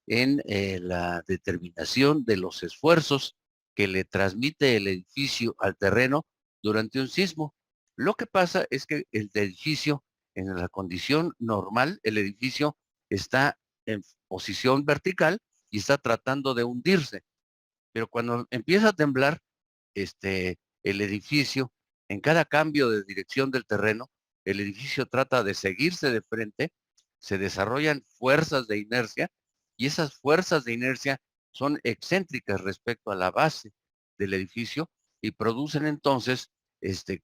en la determinación de los esfuerzos que le transmite el edificio al terreno durante un sismo. Lo que pasa es que el edificio, en la condición normal, el edificio está en posición vertical y está tratando de hundirse. Pero cuando empieza a temblar, el edificio, en cada cambio de dirección del terreno, el edificio trata de seguirse de frente, se desarrollan fuerzas de inercia y esas fuerzas de inercia son excéntricas respecto a la base del edificio y producen entonces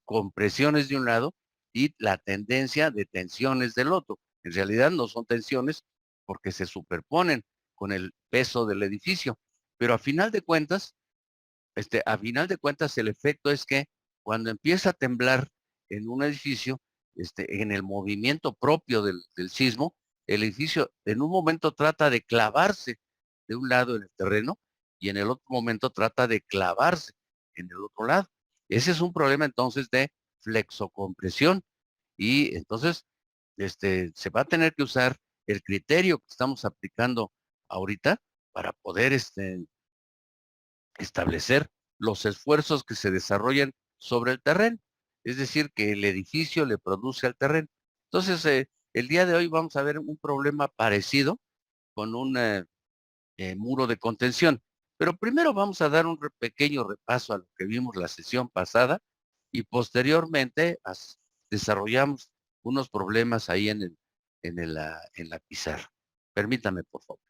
compresiones de un lado y la tendencia de tensiones del otro. En realidad no son tensiones porque se superponen con el peso del edificio, pero a final de cuentas, el efecto es que cuando empieza a temblar en un edificio, en el movimiento propio del sismo, el edificio en un momento trata de clavarse de un lado en el terreno y en el otro momento trata de clavarse en el otro lado. Ese es un problema entonces de flexocompresión y entonces se va a tener que usar el criterio que estamos aplicando ahorita para poder establecer los esfuerzos que se desarrollan sobre el terreno, es decir, que el edificio le produce al terreno. Entonces, el día de hoy vamos a ver un problema parecido con un muro de contención. Pero primero vamos a dar un pequeño repaso a lo que vimos la sesión pasada y posteriormente desarrollamos unos problemas ahí en la pizarra. Permítame, por favor.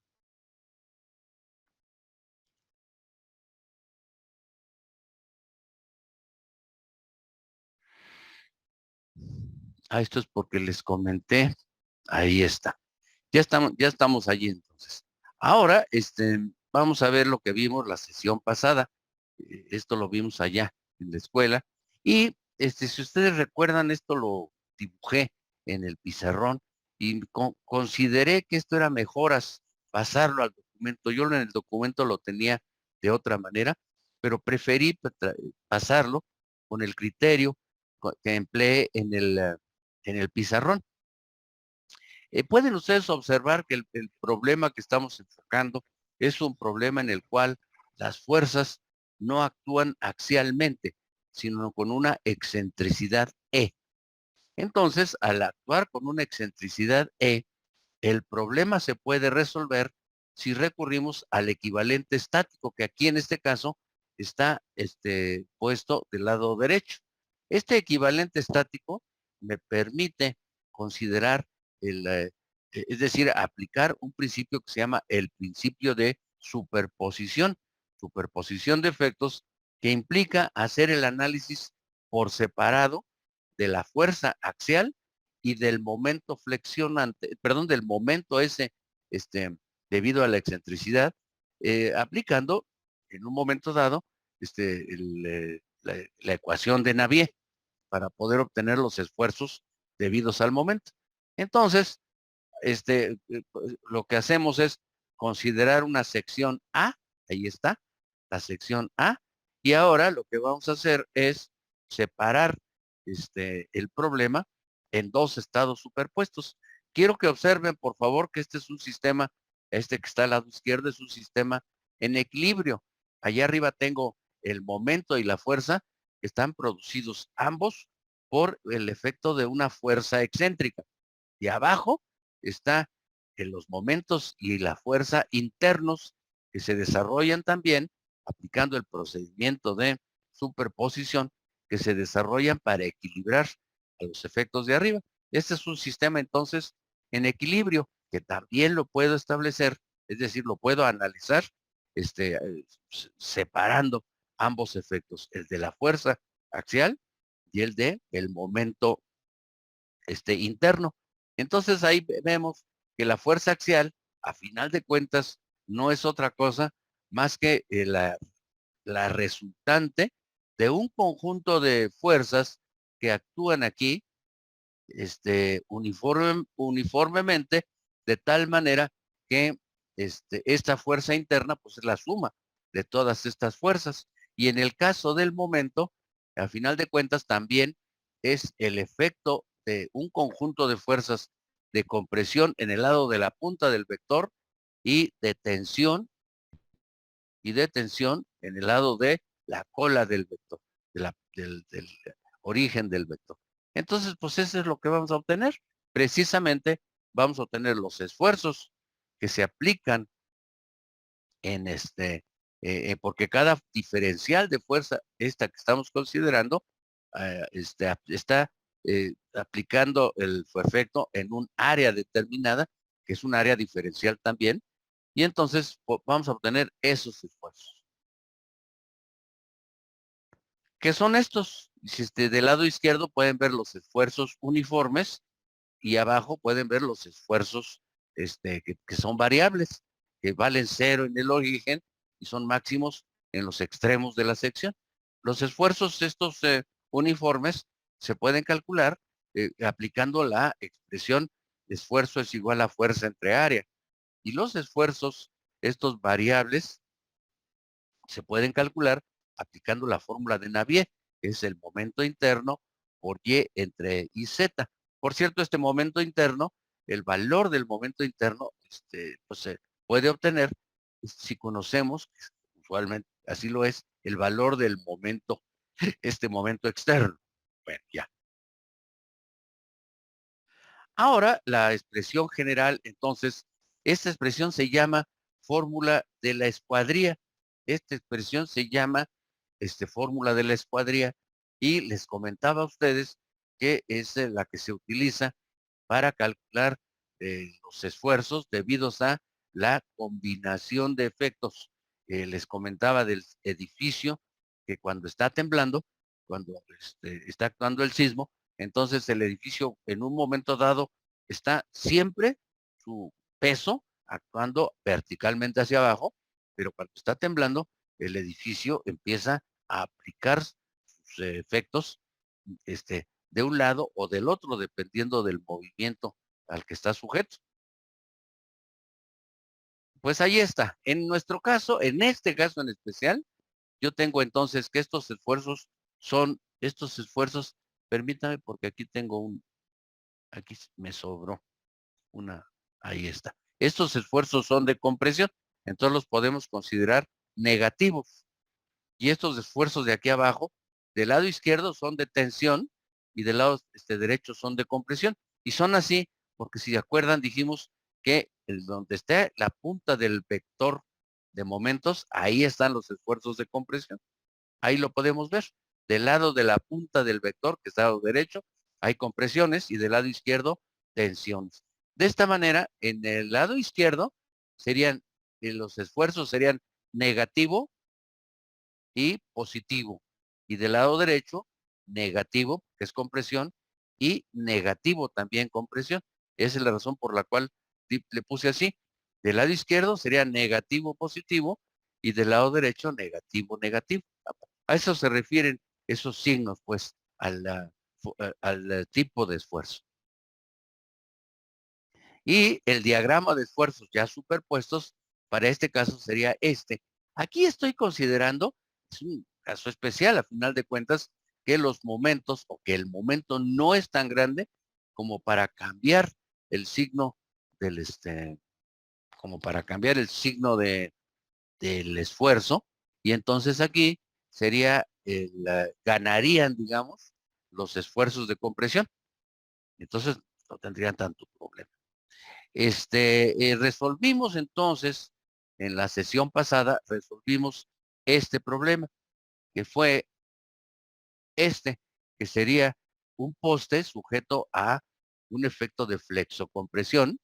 Esto es porque les comenté. Ahí está. Ya estamos allí entonces. Ahora, vamos a ver lo que vimos la sesión pasada. Esto lo vimos allá en la escuela. Y si ustedes recuerdan, esto lo dibujé en el pizarrón y consideré que esto era mejoras pasarlo al documento. Yo en el documento lo tenía de otra manera, pero preferí pasarlo con el criterio que empleé en el pizarrón. Pueden ustedes observar que el problema que estamos enfocando es un problema en el cual las fuerzas no actúan axialmente, sino con una excentricidad E. Entonces, al actuar con una excentricidad E, el problema se puede resolver si recurrimos al equivalente estático, que aquí en este caso está puesto del lado derecho. Este equivalente estático me permite considerar es decir, aplicar un principio que se llama el principio de superposición de efectos, que implica hacer el análisis por separado de la fuerza axial y del momento flexionante, perdón, del momento ese, este, debido a la excentricidad, aplicando en un momento dado la ecuación de Navier para poder obtener los esfuerzos debidos al momento. Entonces, lo que hacemos es considerar una sección A, ahí está, la sección A, y ahora lo que vamos a hacer es separar el problema en dos estados superpuestos. Quiero que observen, por favor, que este es un sistema, este que está al lado izquierdo es un sistema en equilibrio. Allá arriba tengo el momento y la fuerza que están producidos ambos por el efecto de una fuerza excéntrica. Y abajo está en los momentos y la fuerza internos que se desarrollan también aplicando el procedimiento de superposición que se desarrollan para equilibrar a los efectos de arriba. Este es un sistema entonces en equilibrio que también lo puedo establecer, es decir, lo puedo analizar separando ambos efectos, el de la fuerza axial y el de el momento interno. Entonces ahí vemos que la fuerza axial, a final de cuentas, no es otra cosa más que la resultante de un conjunto de fuerzas que actúan aquí uniformemente, de tal manera que esta fuerza interna pues es la suma de todas estas fuerzas. Y en el caso del momento, a final de cuentas, también es el efecto de un conjunto de fuerzas de compresión en el lado de la punta del vector y de tensión en el lado de la cola del vector, del origen del vector. Entonces, pues eso es lo que vamos a obtener. Precisamente vamos a obtener los esfuerzos que se aplican en porque cada diferencial de fuerza, esta que estamos considerando, está aplicando su efecto en un área determinada, que es un área diferencial también, y entonces vamos a obtener esos esfuerzos. ¿Qué son estos? Si del lado izquierdo pueden ver los esfuerzos uniformes y abajo pueden ver los esfuerzos que son variables, que valen cero en el origen y son máximos en los extremos de la sección. Los esfuerzos estos uniformes se pueden calcular aplicando la expresión esfuerzo es igual a fuerza entre área. Y los esfuerzos, estos variables, se pueden calcular aplicando la fórmula de Navier, que es el momento interno por Y entre IZ. Por cierto, este momento interno, el valor del momento interno, pues se puede obtener si conocemos, usualmente así lo es, el valor del momento, este momento externo. Bueno, ya. Ahora, la expresión general, entonces, esta expresión se llama fórmula de la escuadría. Esta expresión se llama fórmula de la escuadría y les comentaba a ustedes que es la que se utiliza para calcular los esfuerzos debidos a la combinación de efectos. Les comentaba del edificio que cuando está temblando, cuando está actuando el sismo, entonces el edificio en un momento dado está siempre su peso actuando verticalmente hacia abajo, pero cuando está temblando, el edificio empieza a aplicar sus efectos de un lado o del otro, dependiendo del movimiento al que está sujeto. Pues ahí está. En nuestro caso, en este caso en especial, yo tengo entonces que estos esfuerzos, permítame porque aquí tengo aquí me sobró una, ahí está. Estos esfuerzos son de compresión, entonces los podemos considerar negativos. Y estos esfuerzos de aquí abajo, del lado izquierdo son de tensión y del lado derecho son de compresión. Y son así porque si se acuerdan dijimos que donde esté la punta del vector de momentos, ahí están los esfuerzos de compresión. Ahí lo podemos ver. Del lado de la punta del vector, que está al lado derecho, hay compresiones y del lado izquierdo, tensiones. De esta manera, en el lado izquierdo serían, los esfuerzos serían negativo y positivo. Y del lado derecho, negativo, que es compresión, y negativo también compresión. Esa es la razón por la cual le puse así. Del lado izquierdo sería negativo, positivo, y del lado derecho, negativo, negativo. A eso se refieren esos signos, pues, al tipo de esfuerzo. Y el diagrama de esfuerzos ya superpuestos, para este caso sería este. Aquí estoy considerando, es un caso especial, a final de cuentas, que los momentos o que el momento no es tan grande como para cambiar el signo del como para cambiar el signo del esfuerzo. Y entonces aquí sería, ganarían, digamos, los esfuerzos de compresión. Entonces no tendrían tanto problema. Resolvimos entonces, en la sesión pasada, resolvimos este problema, que fue que sería un poste sujeto a un efecto de flexocompresión,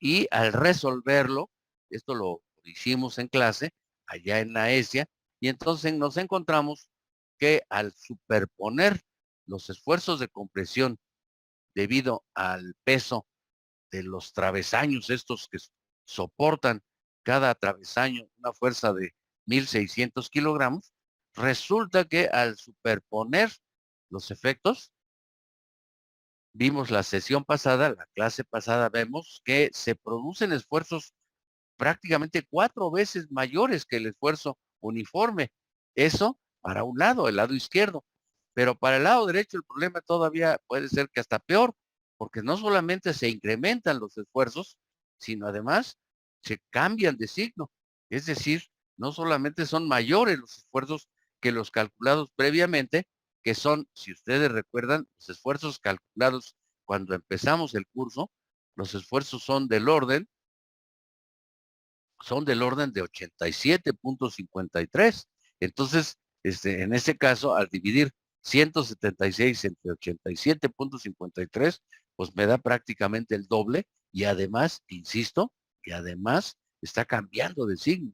y al resolverlo, esto lo hicimos en clase, allá en la ESIA, y entonces nos encontramos que al superponer los esfuerzos de compresión debido al peso de los travesaños, estos que soportan cada travesaño una fuerza de 1,600 kilogramos, resulta que al superponer los efectos, vimos la sesión pasada, la clase pasada, vemos que se producen esfuerzos prácticamente 4 veces mayores que el esfuerzo uniforme. Eso para un lado, el lado izquierdo. Pero para el lado derecho el problema todavía puede ser que hasta peor, porque no solamente se incrementan los esfuerzos, sino además se cambian de signo. Es decir, no solamente son mayores los esfuerzos que los calculados previamente, que son, si ustedes recuerdan, los esfuerzos calculados cuando empezamos el curso, los esfuerzos son del orden de 87.53. Entonces, en este caso, al dividir 176 entre 87.53, pues me da prácticamente el doble y además, insisto, y además está cambiando de signo.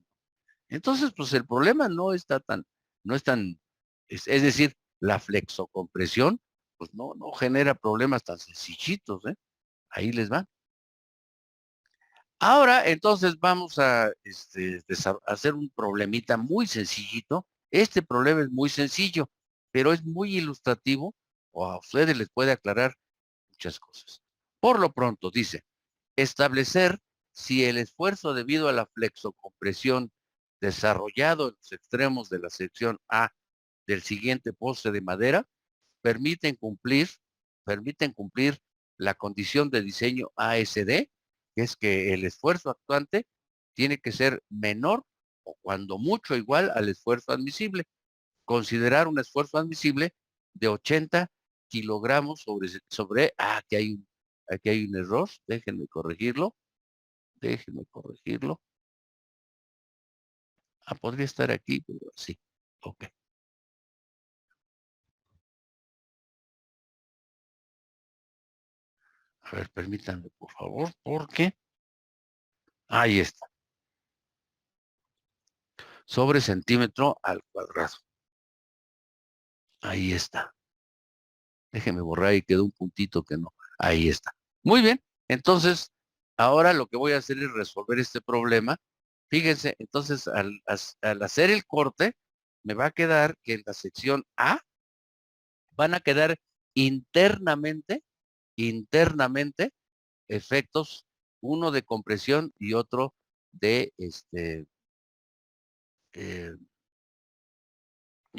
Entonces, pues el problema no es tan, es decir, la flexocompresión, pues no genera problemas tan sencillitos, ¿eh? Ahí les va. Ahora, entonces vamos a hacer un problemita muy sencillito. Este problema es muy sencillo, pero es muy ilustrativo o a ustedes les puede aclarar muchas cosas. Por lo pronto, dice, establecer si el esfuerzo debido a la flexocompresión desarrollado en los extremos de la sección A del siguiente poste de madera permiten cumplir, permiten cumplir la condición de diseño ASD, que es que el esfuerzo actuante tiene que ser menor o cuando mucho igual al esfuerzo admisible. Considerar un esfuerzo admisible de 80 kilogramos aquí hay un error, déjenme corregirlo. Ah, podría estar aquí, pero sí, ok. A ver, permítanme, por favor, porque ahí está, sobre centímetro al cuadrado. Ahí está. Déjeme borrar y quedó un puntito que no. Ahí está. Muy bien. Entonces, ahora lo que voy a hacer es resolver este problema. Fíjense, entonces al hacer el corte, me va a quedar que en la sección A van a quedar internamente, internamente, efectos, uno de compresión y otro de eh,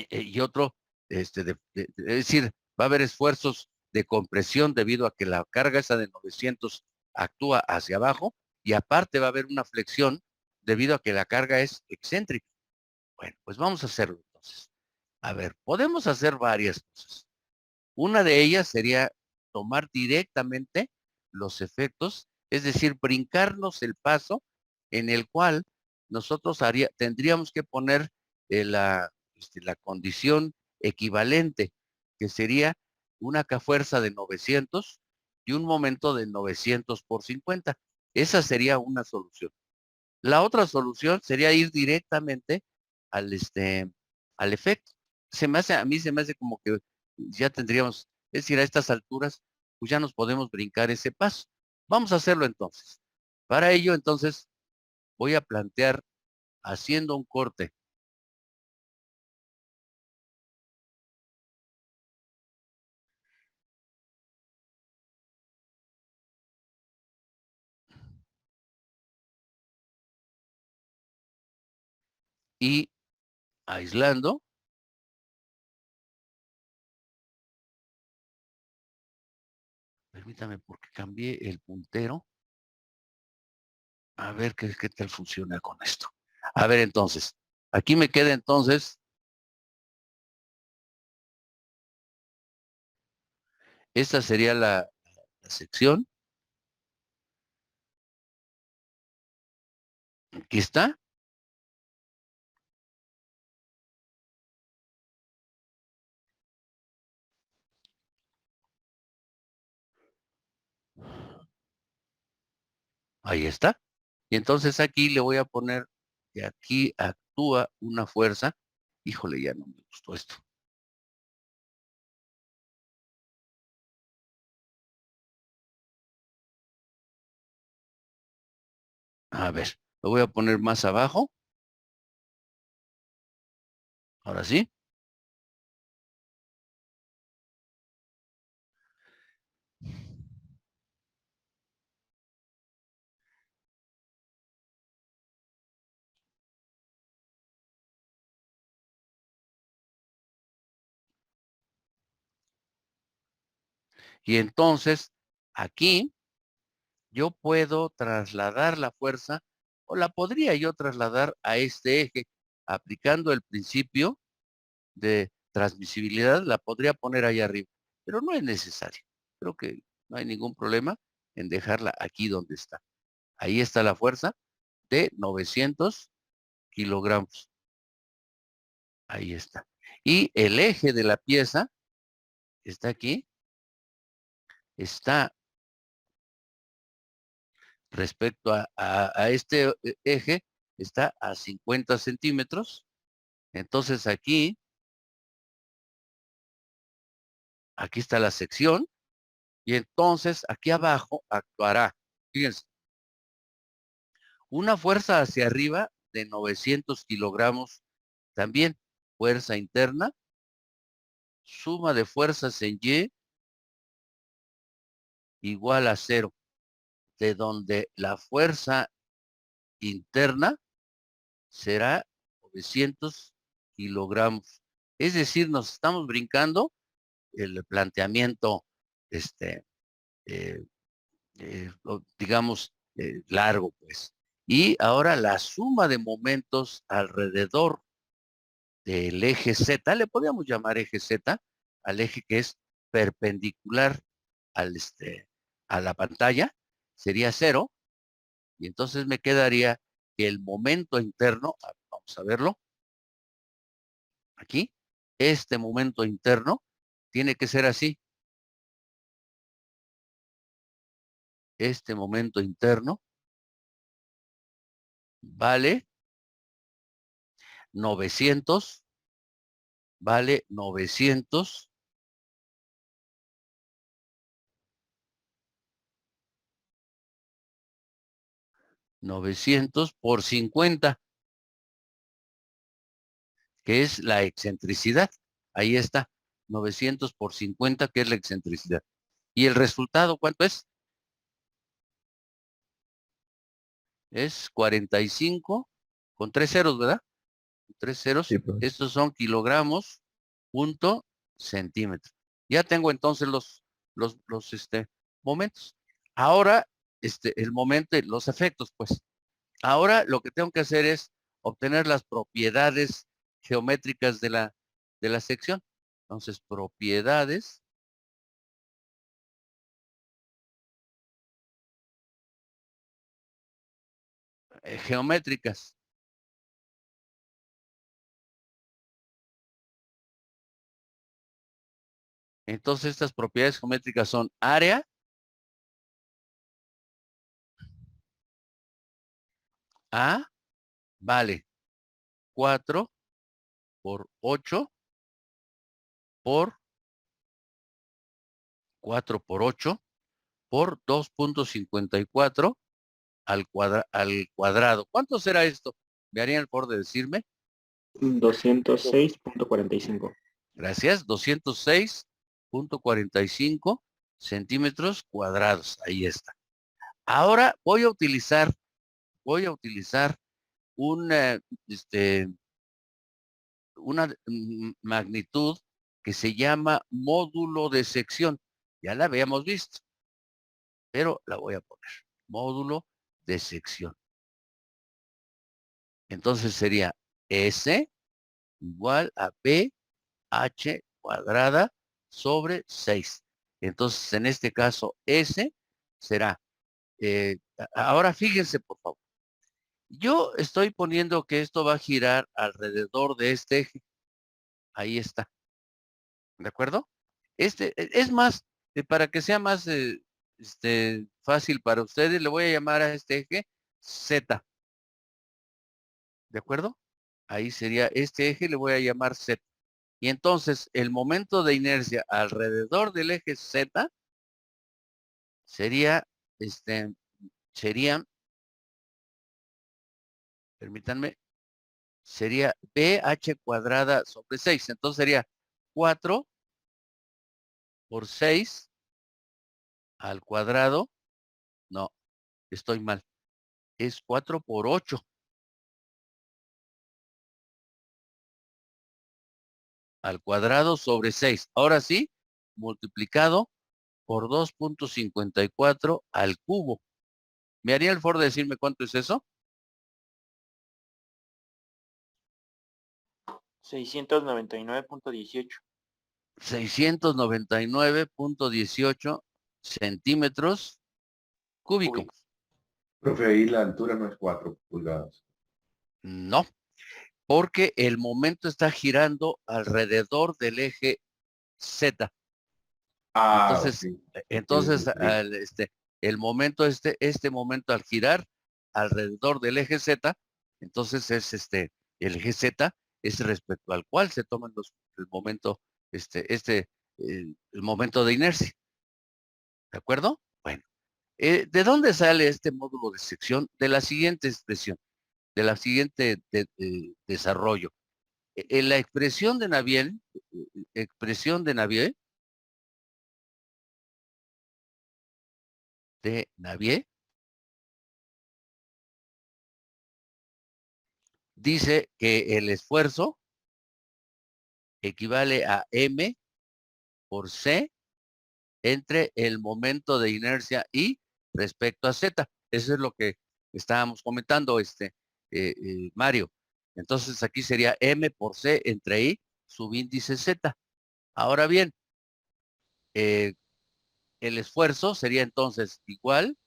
y otro, es decir, va a haber esfuerzos de compresión debido a que la carga esa de 900 actúa hacia abajo y aparte va a haber una flexión debido a que la carga es excéntrica. Bueno, pues vamos a hacerlo entonces. A ver, podemos hacer varias cosas. Una de ellas sería tomar directamente los efectos, es decir, brincarnos el paso en el cual nosotros tendríamos que poner la condición equivalente, que sería una fuerza de 900 y un momento de 900 por 50. Esa sería una solución. La otra solución sería ir directamente al, al efecto. A mí se me hace como que ya tendríamos, es decir, a estas alturas, pues ya nos podemos brincar ese paso. Vamos a hacerlo entonces. Para ello, entonces, voy a plantear haciendo un corte y aislando. Permítame porque cambié el puntero. A ver qué tal funciona con esto. A ver, entonces, aquí me queda entonces, esta sería la sección. Aquí está. Ahí está. Y entonces aquí le voy a poner que aquí actúa una fuerza. Híjole, ya no me gustó esto. A ver, lo voy a poner más abajo. Ahora sí. Y entonces aquí yo puedo trasladar la fuerza o la podría yo trasladar a este eje, aplicando el principio de transmisibilidad, la podría poner ahí arriba, pero no es necesario. Creo que no hay ningún problema en dejarla aquí donde está. Ahí está la fuerza de 900 kilogramos. Ahí está. Y el eje de la pieza está aquí, está respecto a este eje, está a 50 centímetros. Entonces aquí está la sección, y entonces aquí abajo actuará, fíjense, una fuerza hacia arriba de 900 kilogramos también, fuerza interna, suma de fuerzas en Y igual a cero, de donde la fuerza interna será 900 kilogramos. Es decir, nos estamos brincando el planteamiento, este, eh, digamos, largo, pues. Y ahora la suma de momentos alrededor del eje Z, le podríamos llamar eje Z, al eje que es perpendicular a la pantalla, sería cero, y entonces me quedaría que el momento interno, vamos a verlo, aquí, este momento interno tiene que ser así. Este momento interno vale 900, vale 900 por 50, que es la excentricidad. Ahí está, 900 por 50, que es la excentricidad. ¿Y el resultado cuánto es? Es 45 con tres ceros, ¿verdad? Tres ceros. Sí, profe. Estos son kilogramos punto centímetro. Ya tengo entonces los momentos. Ahora, el momento, los efectos, pues. Ahora lo que tengo que hacer es obtener las propiedades geométricas de la sección. Entonces, propiedades geométricas. Entonces, estas propiedades geométricas son área, A, vale 4 por 8 por 4 por 8 por 2.54 al cuadrado. ¿Cuánto será esto? ¿Me harían el favor de decirme? 206,45. Gracias. 206.45 centímetros cuadrados. Ahí está. Ahora voy a utilizar una, una magnitud que se llama módulo de sección. Ya la habíamos visto, pero la voy a poner. Módulo de sección. Entonces sería S igual a BH cuadrada sobre 6. Entonces, en este caso, S será, ahora fíjense, por favor. Yo estoy poniendo que esto va a girar alrededor de este eje. Ahí está. ¿De acuerdo? Es más, para que sea más fácil para ustedes, le voy a llamar a este eje Z. ¿De acuerdo? Ahí sería este eje, le voy a llamar Z. Y entonces el momento de inercia alrededor del eje Z sería, este, sería, permítanme, sería BH cuadrada sobre 6. Entonces sería 4 por 6 al cuadrado. No, estoy mal. Es 4 por 8 al cuadrado sobre 6. Ahora sí, multiplicado por 2.54 al cubo. ¿Me haría el favor de decirme cuánto es eso? 699.18. 699.18 centímetros cúbicos. Profe, ahí la altura no es 4 pulgadas. No, porque el momento está girando alrededor del eje Z. Entonces, Ok. entonces Sí. el momento, este momento al girar alrededor del eje Z, entonces es el eje Z es respecto al cual se toman el momento, el momento de inercia. ¿De acuerdo? Bueno, ¿de dónde sale este módulo de sección? De la siguiente expresión, de la siguiente desarrollo. En la expresión de Navier, dice que el esfuerzo equivale a M por C entre el momento de inercia I respecto a Z. Eso es lo que estábamos comentando, Mario. Entonces aquí sería M por C entre I, subíndice Z. Ahora bien, eh, el esfuerzo sería entonces igual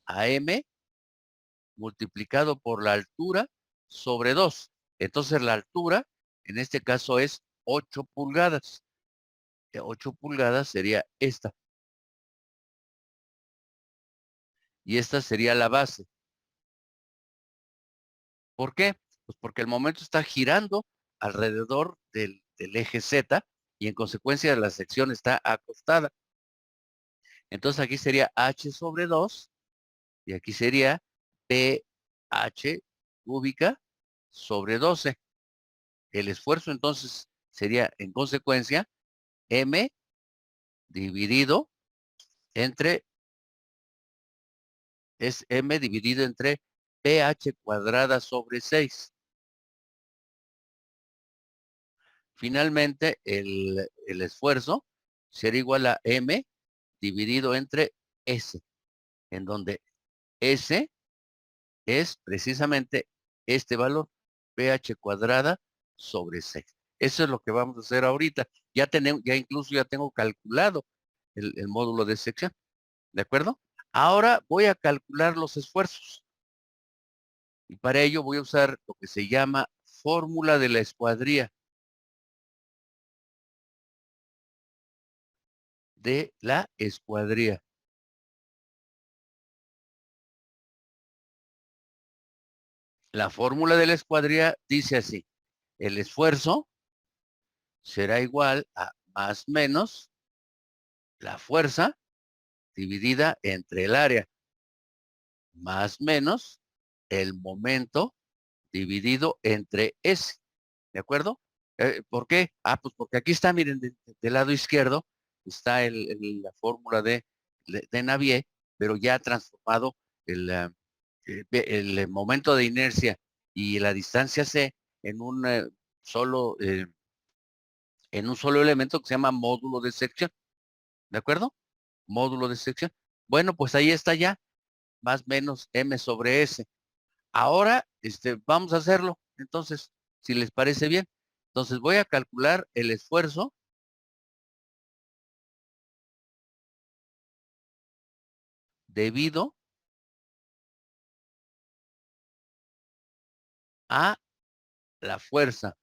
a M multiplicado por la altura sobre 2. Entonces la altura, en este caso, es 8 pulgadas. 8 pulgadas sería esta. Y esta sería la base. ¿Por qué? Pues porque el momento está girando alrededor del eje Z y en consecuencia la sección está acostada. Entonces aquí sería H sobre 2 y aquí sería PH cúbica sobre 12. El esfuerzo entonces sería en consecuencia M dividido entre, es M dividido entre PH cuadrada sobre 6. Finalmente, el esfuerzo será igual a M dividido entre S, en donde S es precisamente este valor, pH cuadrada sobre 6. Eso es lo que vamos a hacer ahorita. Ya tengo calculado el módulo de sección, ¿de acuerdo? Ahora voy a calcular los esfuerzos. Y para ello voy a usar lo que se llama fórmula de la escuadría. De la escuadría. La fórmula de la escuadría dice así: el esfuerzo será igual a más menos la fuerza dividida entre el área, más menos el momento dividido entre S. ¿De acuerdo? ¿Por qué? Pues porque aquí está, miren, del lado izquierdo está la fórmula de Navier, pero ya transformado el, el momento de inercia y la distancia C en solo, eh, en un solo elemento que se llama módulo de sección. ¿De acuerdo? Módulo de sección. Bueno, pues ahí está ya, más menos M sobre S. Ahora, vamos a hacerlo. Entonces, si les parece bien. Entonces voy a calcular el esfuerzo debido a la fuerza.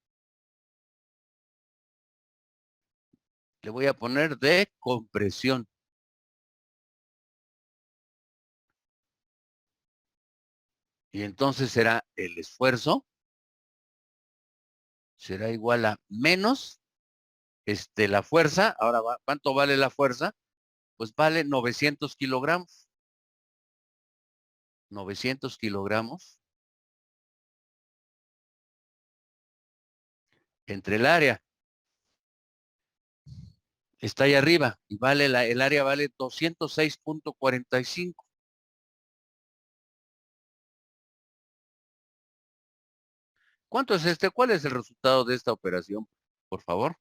Le voy a poner de compresión. Y entonces será el esfuerzo, será igual a menos la fuerza. Ahora, ¿cuánto vale la fuerza? Pues vale 900 kilogramos. 900 kilogramos entre el área. Está ahí arriba y el área vale 206.45. ¿Cuánto es ¿Cuál es el resultado de esta operación? Por favor.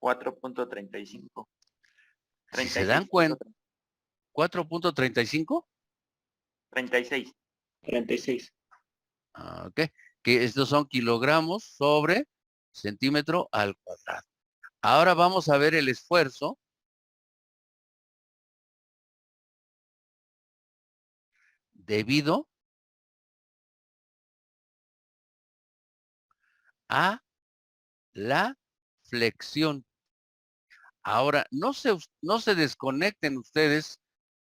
4.35. Si se dan cuenta, 4.35. 36. 36. Ok. Que estos son kilogramos sobre centímetro al cuadrado. Ahora vamos a ver el esfuerzo debido a la flexión. Ahora, no se desconecten ustedes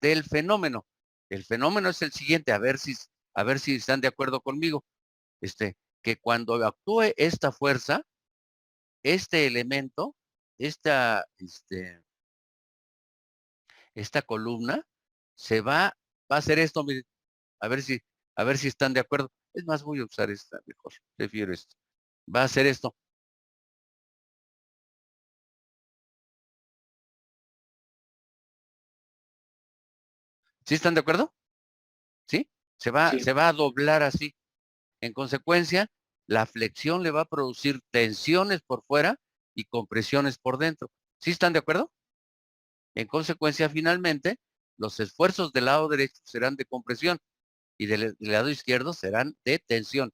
del fenómeno. El fenómeno es el siguiente, a ver si están de acuerdo conmigo. Que cuando actúe esta fuerza, este elemento, esta columna, va a hacer esto, miren, a ver si están de acuerdo. Es más, voy a usar esta mejor, prefiero esto. Va a hacer esto. ¿Sí están de acuerdo? ¿Sí? Sí. Se va a doblar así. En consecuencia, la flexión le va a producir tensiones por fuera y compresiones por dentro. ¿Sí están de acuerdo? En consecuencia, finalmente, los esfuerzos del lado derecho serán de compresión y del lado izquierdo serán de tensión.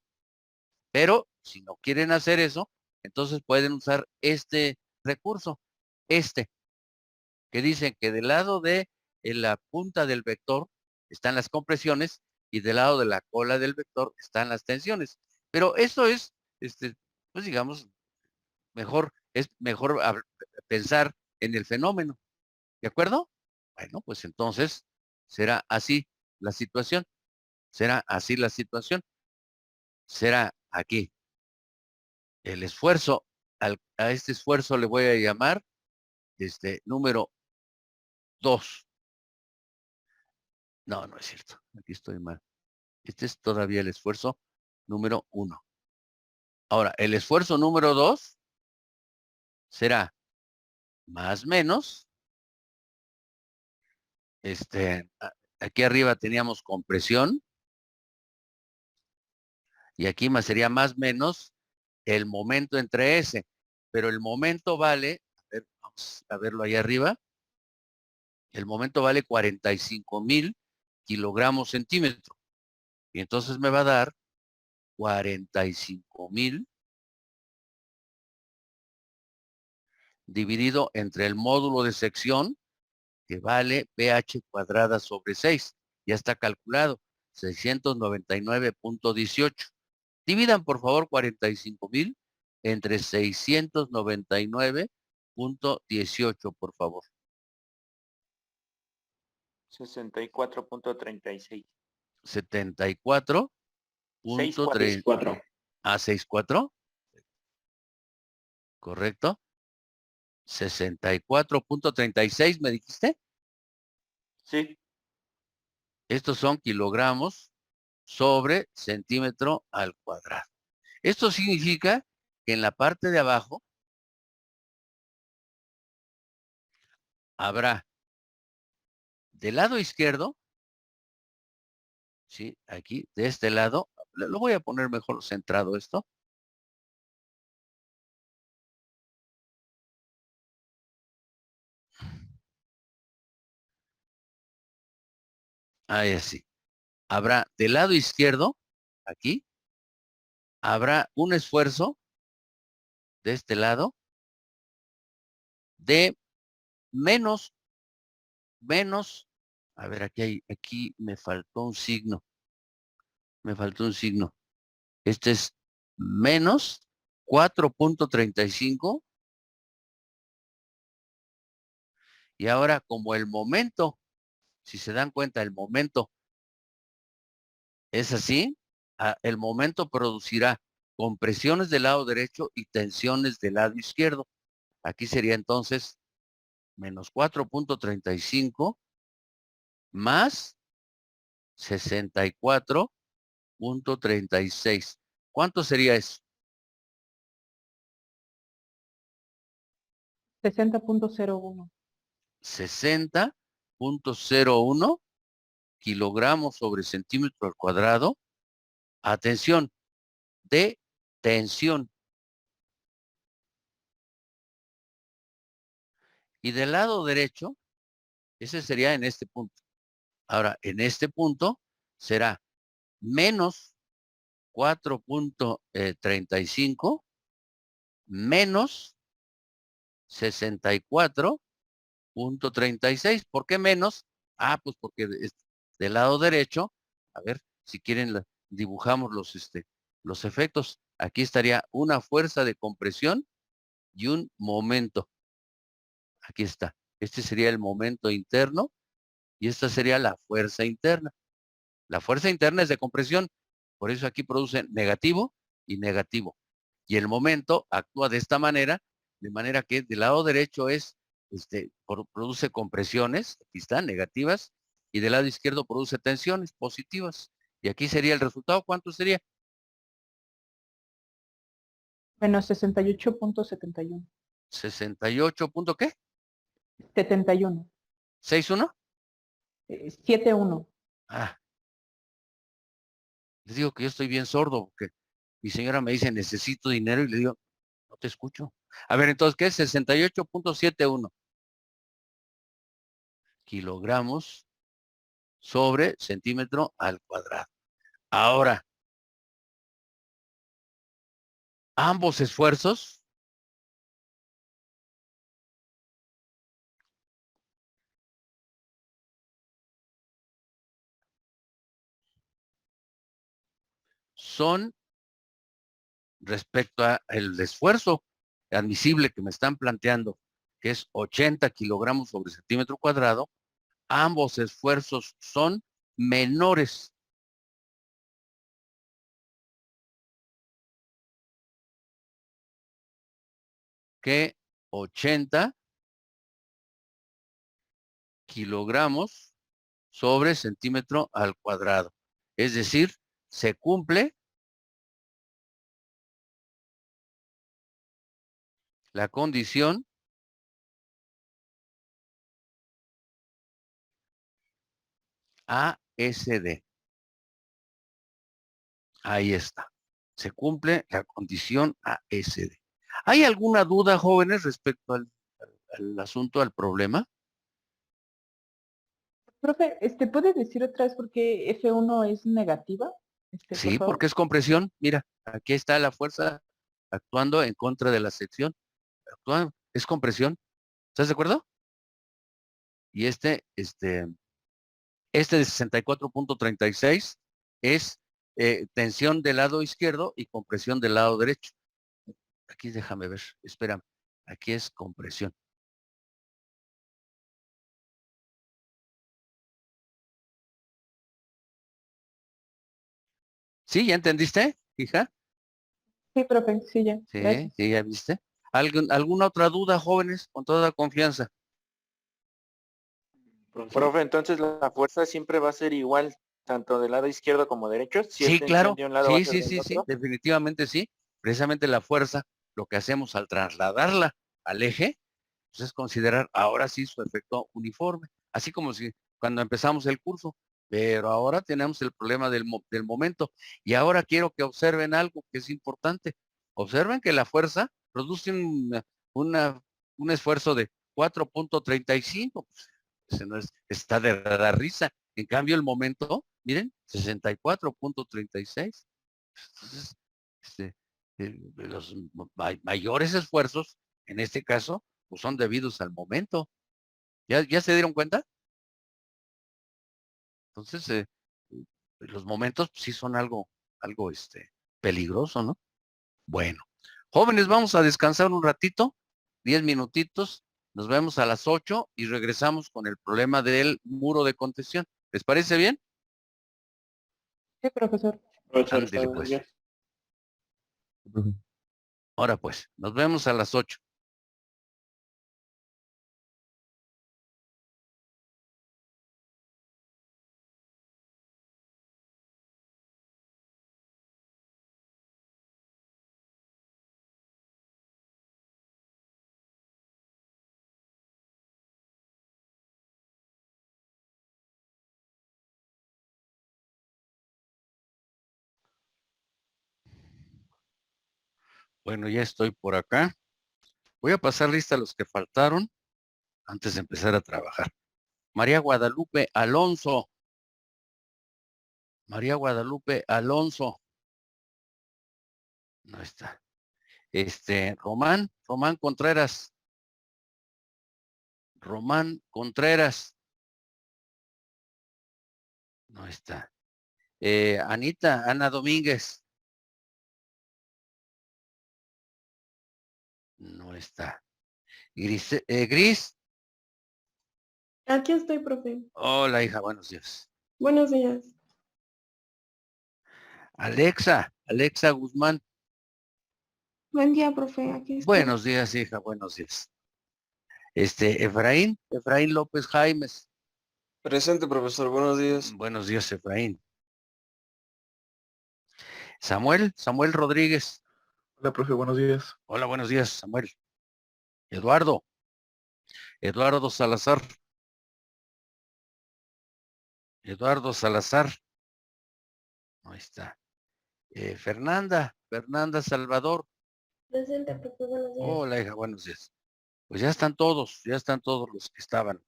Pero si no quieren hacer eso, entonces pueden usar este recurso, que dicen que del lado de en la punta del vector están las compresiones y del lado de la cola del vector están las tensiones. Pero eso es, pues digamos, es mejor pensar en el fenómeno. ¿De acuerdo? Bueno, pues entonces será así la situación. Será así la situación. Será aquí. El esfuerzo, a este esfuerzo le voy a llamar número 2. No, no es cierto. Aquí estoy mal. Este es todavía el esfuerzo número 1. Ahora, el esfuerzo número 2 será más menos. Aquí arriba teníamos compresión. Y aquí más sería más menos el momento entre S. Pero el momento vale, a ver, vamos a verlo ahí arriba. El momento vale 45,000 kilogramos centímetro. Y entonces me va a dar 45,000 dividido entre el módulo de sección, que vale pH cuadrada sobre 6. Ya está calculado, 699.18. Dividan, por favor, 45,000 entre 699.18, por favor. 64.36. 74.3 4. a 64, ¿correcto? 64.36, ¿me dijiste? Sí. Estos son kilogramos sobre centímetro al cuadrado. Esto significa que en la parte de abajo habrá del lado izquierdo, ¿sí? Aquí, de este lado, lo voy a poner mejor centrado esto. Ahí así. Habrá del lado izquierdo, aquí, habrá un esfuerzo de este lado de menos, a ver, aquí me faltó un signo. Me faltó un signo. Este es menos 4.35. Y ahora, como el momento, si se dan cuenta, el momento es así, el momento producirá compresiones del lado derecho y tensiones del lado izquierdo. Aquí sería entonces menos 4.35 más 64.36. ¿Cuánto sería eso? 60.01. 60.01 kilogramos sobre centímetro al cuadrado. Atención, de tensión. Y del lado derecho, ese sería en este punto. Ahora, en este punto será menos 4.35 menos 64.36. ¿Por qué menos? Ah, pues porque del lado derecho, a ver, si quieren dibujamos los efectos. Aquí estaría una fuerza de compresión y un momento. Aquí está. Este sería el momento interno y esta sería la fuerza interna. La fuerza interna es de compresión, por eso aquí produce negativo y negativo. Y el momento actúa de esta manera, de manera que del lado derecho produce compresiones, aquí están, negativas, y del lado izquierdo produce tensiones positivas. Y aquí sería el resultado, ¿cuánto sería? Menos 68.71. 68 punto ¿qué? 71. 61. 71. Ah, les digo que yo estoy bien sordo, porque mi señora me dice, necesito dinero, y le digo, no te escucho. A ver, entonces, ¿qué es? 68.71 kilogramos sobre centímetro al cuadrado. Ahora, ambos esfuerzos son respecto al esfuerzo admisible que me están planteando, que es 80 kilogramos sobre centímetro cuadrado, ambos esfuerzos son menores. Que 80 kilogramos sobre centímetro al cuadrado. Es decir, se cumple la condición ASD. Ahí está. Se cumple la condición ASD. ¿Hay alguna duda, jóvenes, respecto al asunto, al problema? Profe, ¿puede decir otra vez por qué F1 es negativa? Por Sí, favor. porque es compresión. Mira, aquí está la fuerza actuando en contra de la sección. Es compresión. ¿Estás de acuerdo? Y este de 64.36 es tensión del lado izquierdo y compresión del lado derecho. Aquí déjame ver, espérame. Aquí es compresión. ¿Sí? ¿Ya entendiste, hija? Sí, profe, sí, ya. Sí, Gracias. sí, ya viste. ¿Alguna otra duda, jóvenes? Con toda confianza. Profe, entonces la fuerza siempre va a ser igual, tanto del lado izquierdo como derecho. Si es Sí, tensión claro. de un lado va a Sí, ser sí, del sí, sí. otro. Definitivamente sí. Precisamente la fuerza, lo que hacemos al trasladarla al eje, pues es considerar ahora sí su efecto uniforme. Así como si cuando empezamos el curso. Pero ahora tenemos el problema del momento. Y ahora quiero que observen algo que es importante. Observen que la fuerza produce una- un esfuerzo de 4.35. Pues, ese no está de dar risa. En cambio, el momento, miren, 64.36. Entonces, este, los mayores esfuerzos, en este caso, pues son debidos al momento. ¿Ya se dieron cuenta? Entonces, los momentos pues, sí son algo peligroso, ¿no? Bueno, jóvenes, vamos a descansar un ratito, 10 minutitos, nos vemos a las 8 y regresamos con el problema del muro de contención. ¿Les parece bien? Sí, profesor. Profesor, está Ándele, muy pues. bien. Ahora pues, nos vemos a las 8. Bueno, ya estoy por acá. Voy a pasar lista a los que faltaron antes de empezar a trabajar. María Guadalupe Alonso. María Guadalupe Alonso. No está. Román Contreras. Román Contreras. No está. Ana Domínguez. No está. Gris. Aquí estoy, profe. Hola, hija, buenos días. Buenos días. Alexa Guzmán. Buen día, profe. Aquí estoy. Buenos días, hija, buenos días. Efraín López Jaimes. Presente, profesor. Buenos días. Buenos días, Efraín. Samuel Rodríguez. Hola, profe, buenos días. Hola, buenos días, Samuel. Eduardo Salazar. Ahí está. Fernanda Salvador. Presente, profe. Buenos días. Hola, hija, buenos días. Pues ya están todos los que estaban.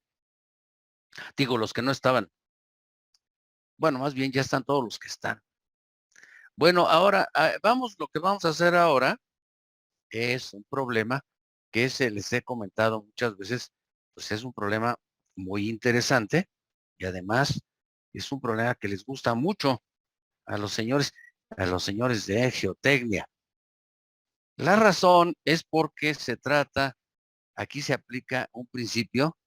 Digo, los que no estaban. Bueno, más bien ya están todos los que están. Bueno, ahora, lo que vamos a hacer ahora es un problema que les he comentado muchas veces, pues es un problema muy interesante y además es un problema que les gusta mucho a los señores de geotecnia. La razón es porque aquí se aplica un principio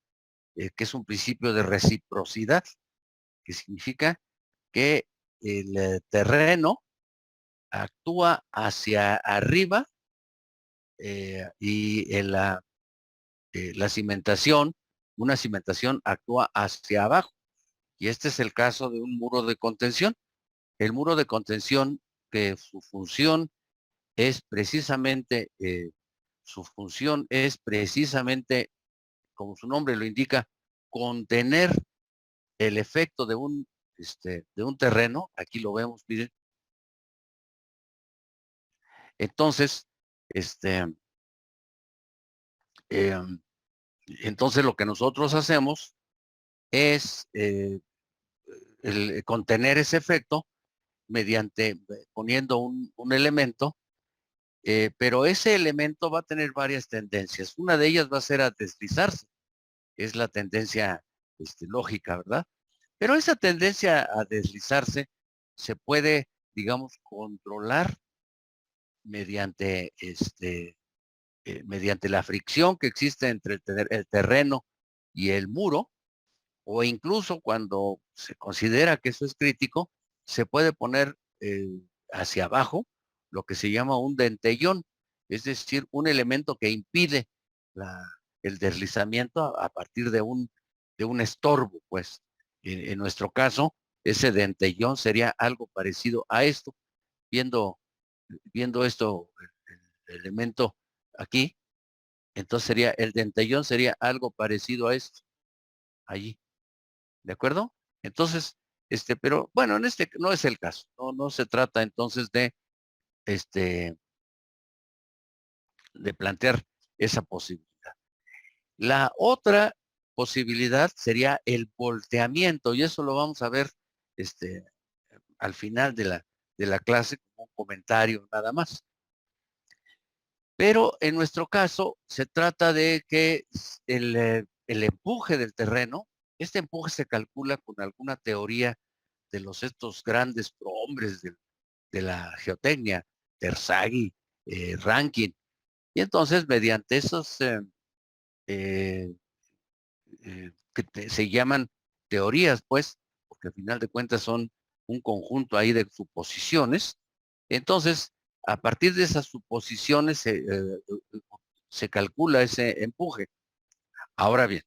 que es un principio de reciprocidad, que significa que el terreno actúa hacia arriba y la cimentación, una cimentación actúa hacia abajo. Y este es el caso de un muro de contención. El muro de contención, que su función es precisamente, como su nombre lo indica, contener el efecto de un terreno. Aquí lo vemos, miren. Entonces, entonces lo que nosotros hacemos es contener ese efecto poniendo un elemento, pero ese elemento va a tener varias tendencias. Una de ellas va a ser a deslizarse, es la tendencia lógica, ¿verdad? Pero esa tendencia a deslizarse se puede, digamos, controlar mediante mediante la fricción que existe entre el terreno y el muro, o incluso cuando se considera que eso es crítico, se puede poner hacia abajo lo que se llama un dentellón, es decir, un elemento que impide el deslizamiento a partir de un estorbo, pues. En nuestro caso, ese dentellón sería algo parecido a esto, viendo esto, el elemento aquí, entonces el dentellón sería algo parecido a esto, allí. ¿De acuerdo? Entonces, pero bueno, no es el caso. No se trata entonces de plantear esa posibilidad. La otra posibilidad sería el volteamiento, y eso lo vamos a ver, al final de la clase, como un comentario nada más. Pero en nuestro caso se trata de que el empuje del terreno, este empuje se calcula con alguna teoría de estos grandes prohombres de la geotecnia, Terzaghi, Rankine. Y entonces, mediante esos eh, que se llaman teorías, pues, porque al final de cuentas son un conjunto ahí de suposiciones, entonces, a partir de esas suposiciones se calcula ese empuje. Ahora bien,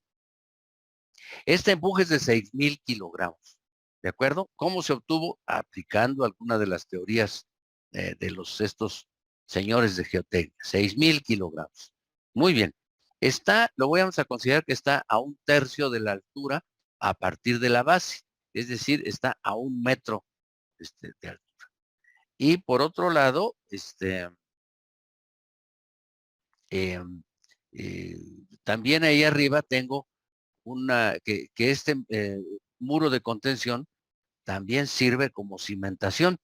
este empuje es de 6,000 kilogramos. ¿De acuerdo? ¿Cómo se obtuvo? Aplicando alguna de las teorías de estos señores de geotecnia. 6,000 kilogramos. Muy bien. Lo vamos a considerar que está a 1/3 de la altura a partir de la base. Es decir, está a 1 metro de altura. Y por otro lado, también ahí arriba tengo que este muro de contención también sirve como cimentación.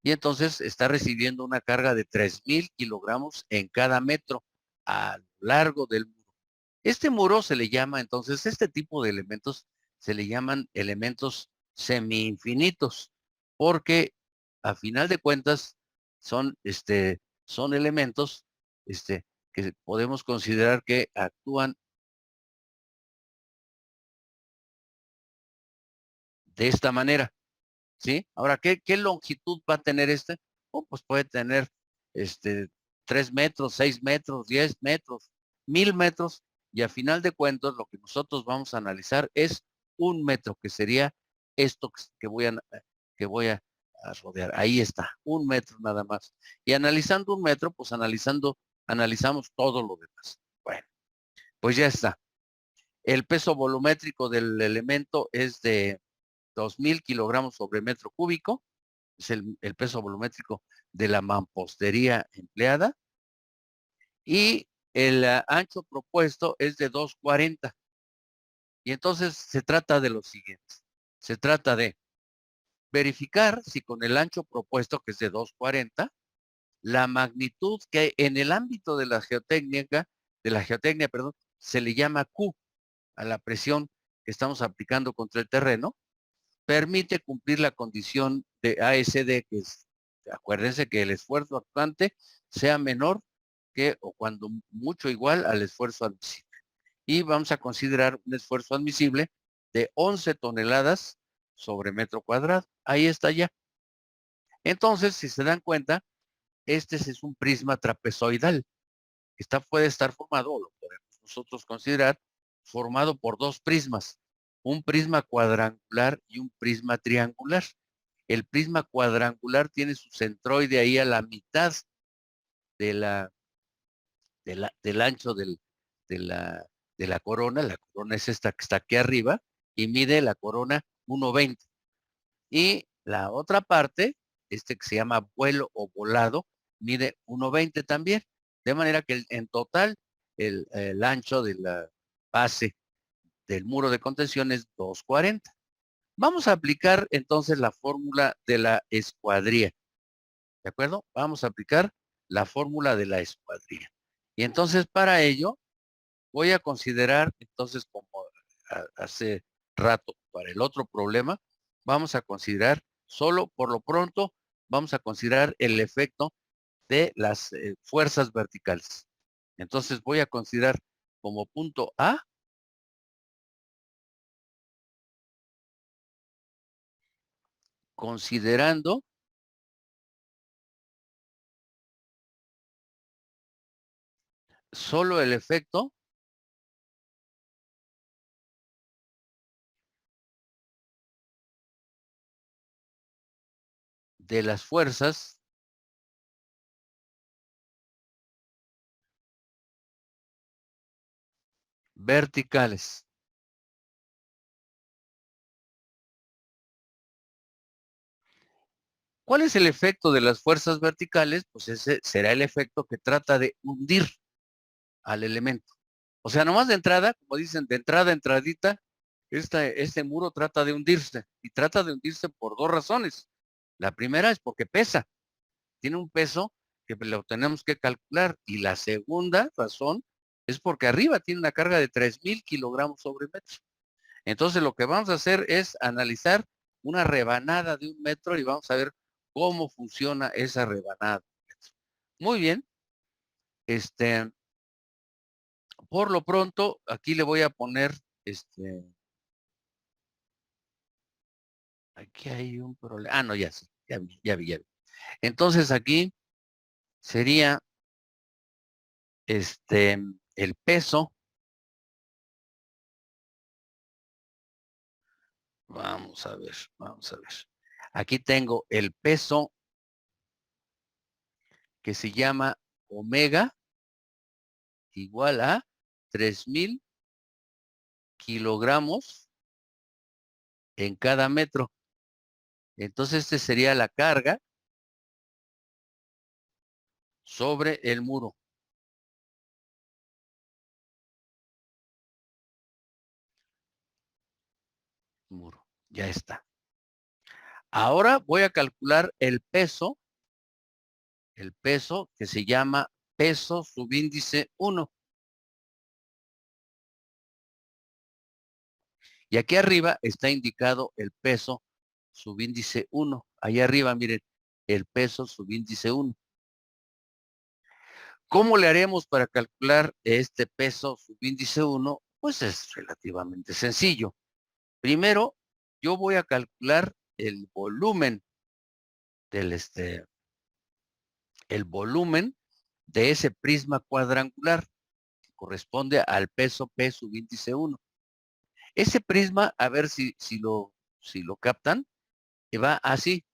Y entonces está recibiendo una carga de 3,000 kilogramos en cada metro a lo largo del muro. Este muro se le llama, entonces, este tipo de elementos se le llaman elementos semi-infinitos, porque a final de cuentas son elementos, que podemos considerar que actúan de esta manera, ¿sí? Ahora, ¿qué longitud va a tener este? Oh, pues puede tener, este, 3 metros, 6 metros, 10 metros, 1,000 metros, y a final de cuentas, lo que nosotros vamos a analizar es 1 metro, que sería esto que voy a rodear. Ahí está, 1 metro nada más. Y analizando 1 metro, pues analizamos todo lo demás. Bueno, pues ya está. El peso volumétrico del elemento es de 2,000 kilogramos sobre metro cúbico. Es el peso volumétrico de la mampostería empleada. Y el ancho propuesto es de 240. Y entonces se trata de lo siguiente. Se trata de verificar si con el ancho propuesto, que es de 240, la magnitud que en el ámbito de la geotecnia, perdón, se le llama Q a la presión que estamos aplicando contra el terreno, permite cumplir la condición de ASD, que es, acuérdense, que el esfuerzo actuante sea menor que o cuando mucho igual al esfuerzo admisible. Y vamos a considerar un esfuerzo admisible de 11 toneladas sobre metro cuadrado. Ahí está ya. Entonces, si se dan cuenta, este es un prisma trapezoidal. Puede estar formado, o lo podemos nosotros considerar, formado por dos prismas, un prisma cuadrangular y un prisma triangular. El prisma cuadrangular tiene su centroide ahí a la mitad de del ancho de la, de la corona. La corona es esta que está aquí arriba y mide la corona 1,20. Y la otra parte, que se llama vuelo o volado, mide 1,20 también. De manera que en total el ancho de la base del muro de contención es 240. Vamos a aplicar entonces la fórmula de la escuadría. ¿De acuerdo? Vamos a aplicar la fórmula de la escuadría. Y entonces para ello voy a considerar, entonces, como hace rato para el otro problema, vamos a considerar solo por lo pronto, vamos a considerar el efecto de las fuerzas verticales. Entonces voy a considerar como punto A considerando solo el efecto de las fuerzas verticales. ¿Cuál es el efecto de las fuerzas verticales? Pues ese será el efecto que trata de hundir al elemento. O sea, nomás de entrada, como dicen, de entrada, entradita, este muro trata de hundirse, y trata de hundirse por dos razones. La primera es porque pesa, tiene un peso que lo tenemos que calcular, y la segunda razón es porque arriba tiene una carga de 3,000 kilogramos sobre metro. Entonces lo que vamos a hacer es analizar una rebanada de 1 metro y vamos a ver cómo funciona esa rebanada. Muy bien. Por lo pronto, aquí le voy a poner, aquí hay un problema. Ah, no, ya sí, ya vi, ya vi, ya vi. Entonces aquí sería, el peso. Vamos a ver, vamos a ver. Aquí tengo el peso que se llama omega, igual a 3,000 kilogramos en cada metro. Entonces, sería la carga sobre el muro. Ya está. Ahora voy a calcular el peso que se llama peso subíndice 1. Y aquí arriba está indicado el peso subíndice 1. Ahí arriba, miren, el peso subíndice 1. ¿Cómo le haremos para calcular este peso subíndice 1? Pues es relativamente sencillo. Primero, yo voy a calcular el volumen del el volumen de ese prisma cuadrangular que corresponde al peso P subíndice 1. Ese prisma, a ver si lo captan, que va así.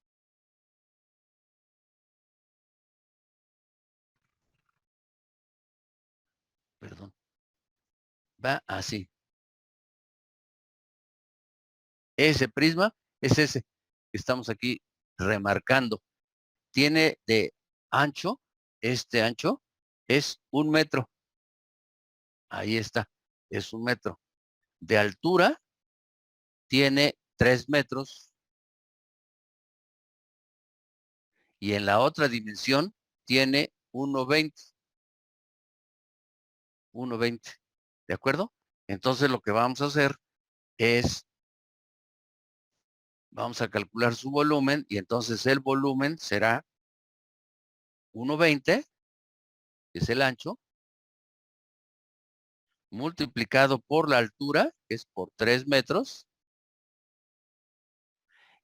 Perdón. Va así. Ese prisma es ese que estamos aquí remarcando. Tiene de ancho, este ancho es 1 metro. Ahí está, es 1 metro. De altura tiene 3 metros. Y en la otra dimensión tiene 1,20. 1,20. ¿De acuerdo? Entonces lo que vamos a hacer es, vamos a calcular su volumen y entonces el volumen será 1,20, que es el ancho, multiplicado por la altura, que es por 3 metros,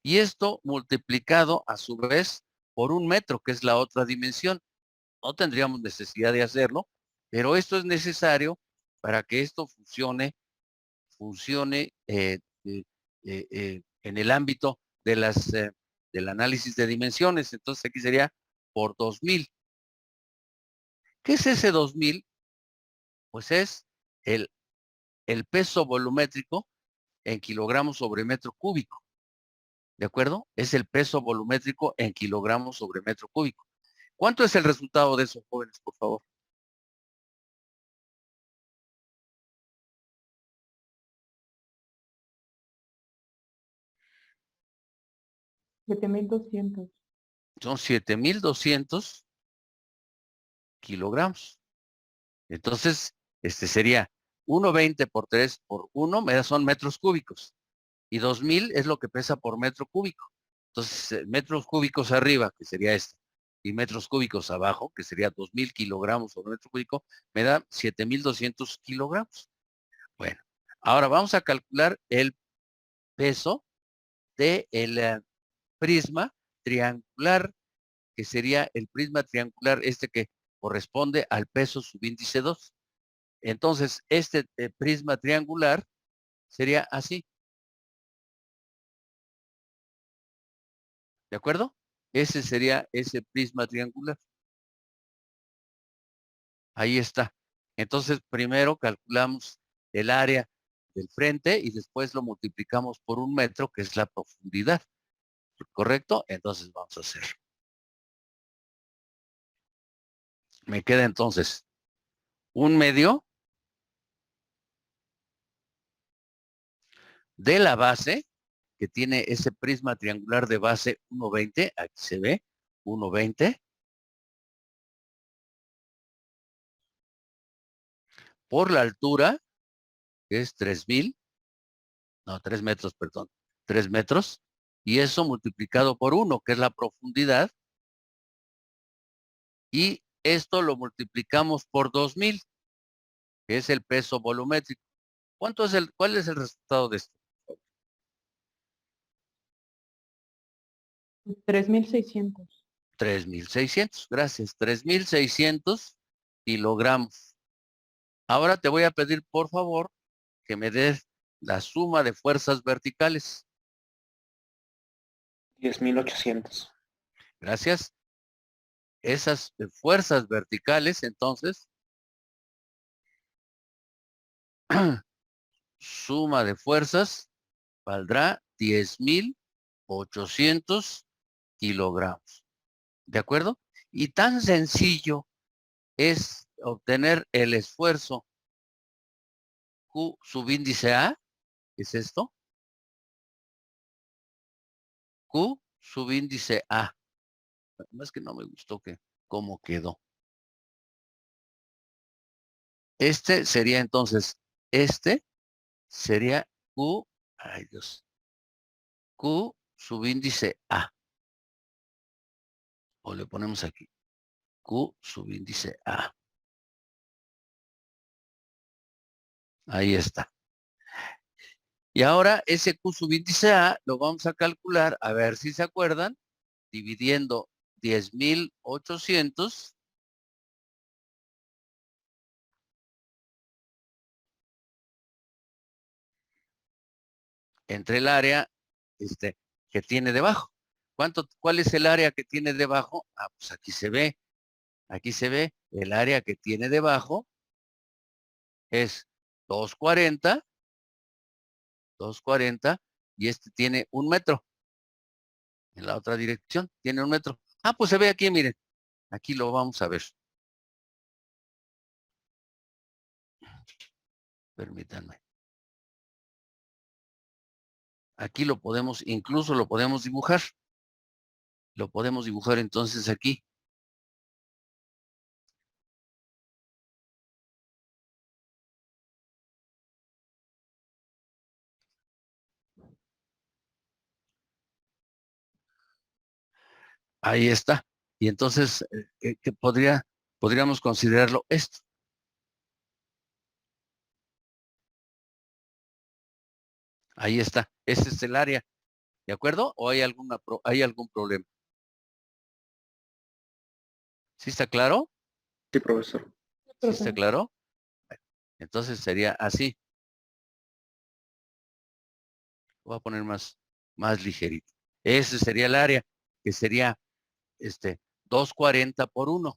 y esto multiplicado a su vez por 1 metro, que es la otra dimensión. No tendríamos necesidad de hacerlo, pero esto es necesario para que esto funcione en el ámbito de del análisis de dimensiones. Entonces aquí sería por 2000. ¿Qué es ese 2000? Pues es el, el peso volumétrico en kilogramos sobre metro cúbico. ¿De acuerdo? Es el peso volumétrico en kilogramos sobre metro cúbico. ¿Cuánto es el resultado de esos jóvenes, por favor? 7,200. Son 7,200 kilogramos. Entonces, sería 1,20 por 3 por 1, son metros cúbicos. Y 2000 es lo que pesa por metro cúbico. Entonces, metros cúbicos arriba, que sería este, y metros cúbicos abajo, que sería 2000 kilogramos por metro cúbico, me da 7,200 kilogramos. Bueno, ahora vamos a calcular el peso del prisma triangular, que sería el prisma triangular que corresponde al peso subíndice 2. Entonces, este prisma triangular sería así. ¿De acuerdo? Ese sería ese prisma triangular. Ahí está. Entonces, primero calculamos el área del frente y después lo multiplicamos por 1 metro, que es la profundidad. ¿Correcto? Entonces vamos a hacer. Me queda entonces 1/2 de la base, que tiene ese prisma triangular de base 1,20. Aquí se ve 1,20. Por la altura, que es 3,000. No, 3 metros, perdón. 3 metros. Y eso multiplicado por 1, que es la profundidad. Y esto lo multiplicamos por 2000, que es el peso volumétrico. ¿Cuál es el resultado de esto? 3,600. 3,600, gracias. 3,600 kilogramos. Ahora te voy a pedir, por favor, que me des la suma de fuerzas verticales. 10,800. Gracias. Esas fuerzas verticales, entonces, suma de fuerzas valdrá 10,800 kilogramos. ¿De acuerdo? Y tan sencillo es obtener el esfuerzo Q subíndice A, ¿qué es esto? Q subíndice A. Más que no me gustó que cómo quedó. Este sería entonces, este sería Q, ay Dios, Q subíndice A. O le ponemos aquí, Q subíndice A. Ahí está. Y ahora ese Q subíndice A lo vamos a calcular, a ver si se acuerdan, dividiendo 10,800 entre el área que tiene debajo. ¿Cuál es el área que tiene debajo? Ah, pues aquí se ve el área que tiene debajo es 240, y este tiene 1 metro. En la otra dirección tiene 1 metro. Ah, pues se ve aquí, miren. Aquí lo vamos a ver. Permítanme. Aquí lo podemos, incluso lo podemos dibujar. Lo podemos dibujar entonces aquí. Ahí está. Y entonces, ¿qué podríamos considerarlo esto? Ahí está. Ese es el área. ¿De acuerdo? ¿O hay algún problema? ¿Sí está claro? Sí, profesor. ¿Sí está claro? Bueno, entonces sería así. Voy a poner más ligerito. Ese sería el área, que sería 240 por 1.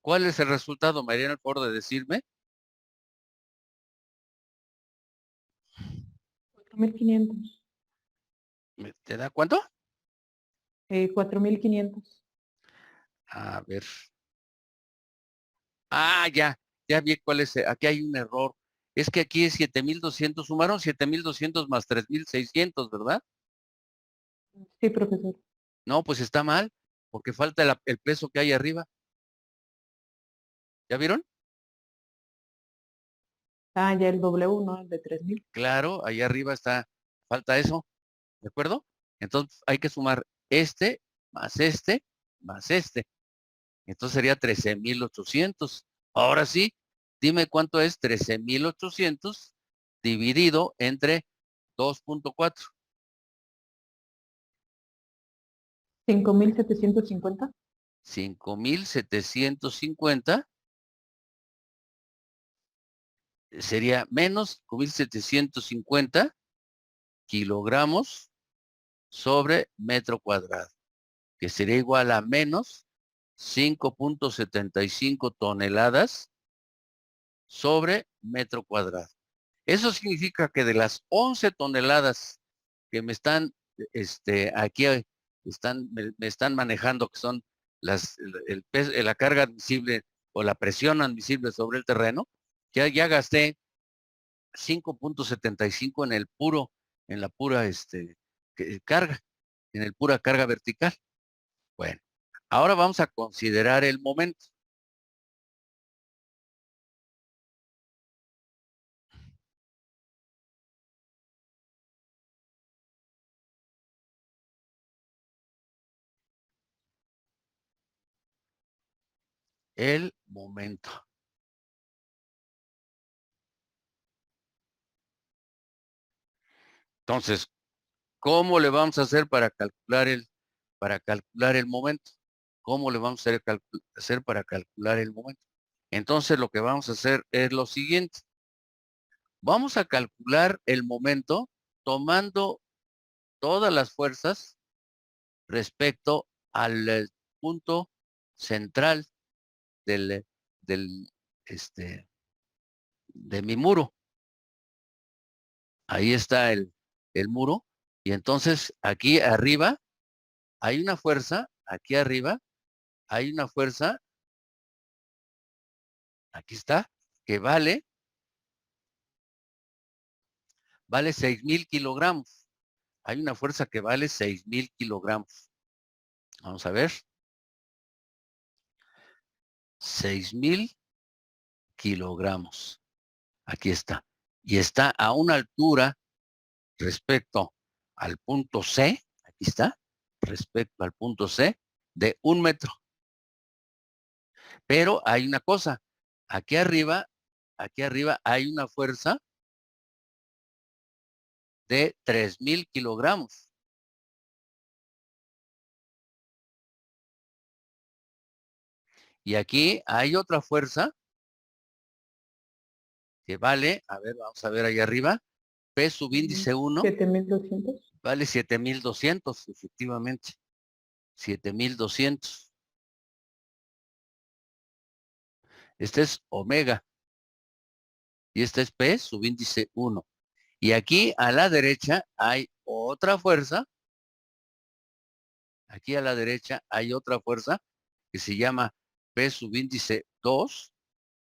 ¿Cuál es el resultado? ¿Me harían el favor de decirme? 4.500. ¿Te da cuánto? 4.500. A ver. Ah, ya vi cuál es. Aquí hay un error. Es que aquí es 7,200. Sumaron 7,200 más 3,600, ¿verdad? Sí, profesor. No, pues está mal, porque falta el peso que hay arriba. ¿Ya vieron? Ah, ya el W, ¿no? El de 3.000. Claro, ahí arriba falta eso. ¿De acuerdo? Entonces hay que sumar más más este. Entonces sería 13,800. Ahora sí, dime cuánto es 13,800 dividido entre 2.4. 5.750. 5,750 sería menos 5,750 kilogramos sobre metro cuadrado, que sería igual a menos 5,75 toneladas sobre metro cuadrado. Eso significa que de las 11 toneladas que me están, aquí me están manejando, que son la carga admisible o la presión admisible sobre el terreno, ya gasté 5,75 en la pura carga, en el pura carga vertical. Bueno, ahora vamos a considerar el momento. El momento. Entonces, ¿cómo le vamos a hacer para calcular el momento? ¿Cómo le vamos a hacer para calcular el momento? Entonces, lo que vamos a hacer es lo siguiente. Vamos a calcular el momento tomando todas las fuerzas respecto al punto central del, del, de mi muro. Ahí está el muro. Y entonces aquí arriba hay una fuerza, aquí arriba hay una fuerza Aquí está, que vale 6,000 kilogramos. Hay una fuerza que vale 6,000 kilogramos. Vamos a ver. 6,000 kilogramos. Aquí está. Y está a una altura respecto al punto C. Aquí está. Respecto al punto C de 1 metro. Pero hay una cosa. Aquí arriba hay una fuerza de 3,000 kilogramos. Y aquí hay otra fuerza que vale, a ver, vamos a ver ahí arriba, P subíndice 1, 7,200. vale 7,200, efectivamente. 7,200. Este es omega. Y este es P subíndice 1. Y aquí a la derecha hay otra fuerza. Aquí a la derecha hay otra fuerza que se llama P subíndice 2,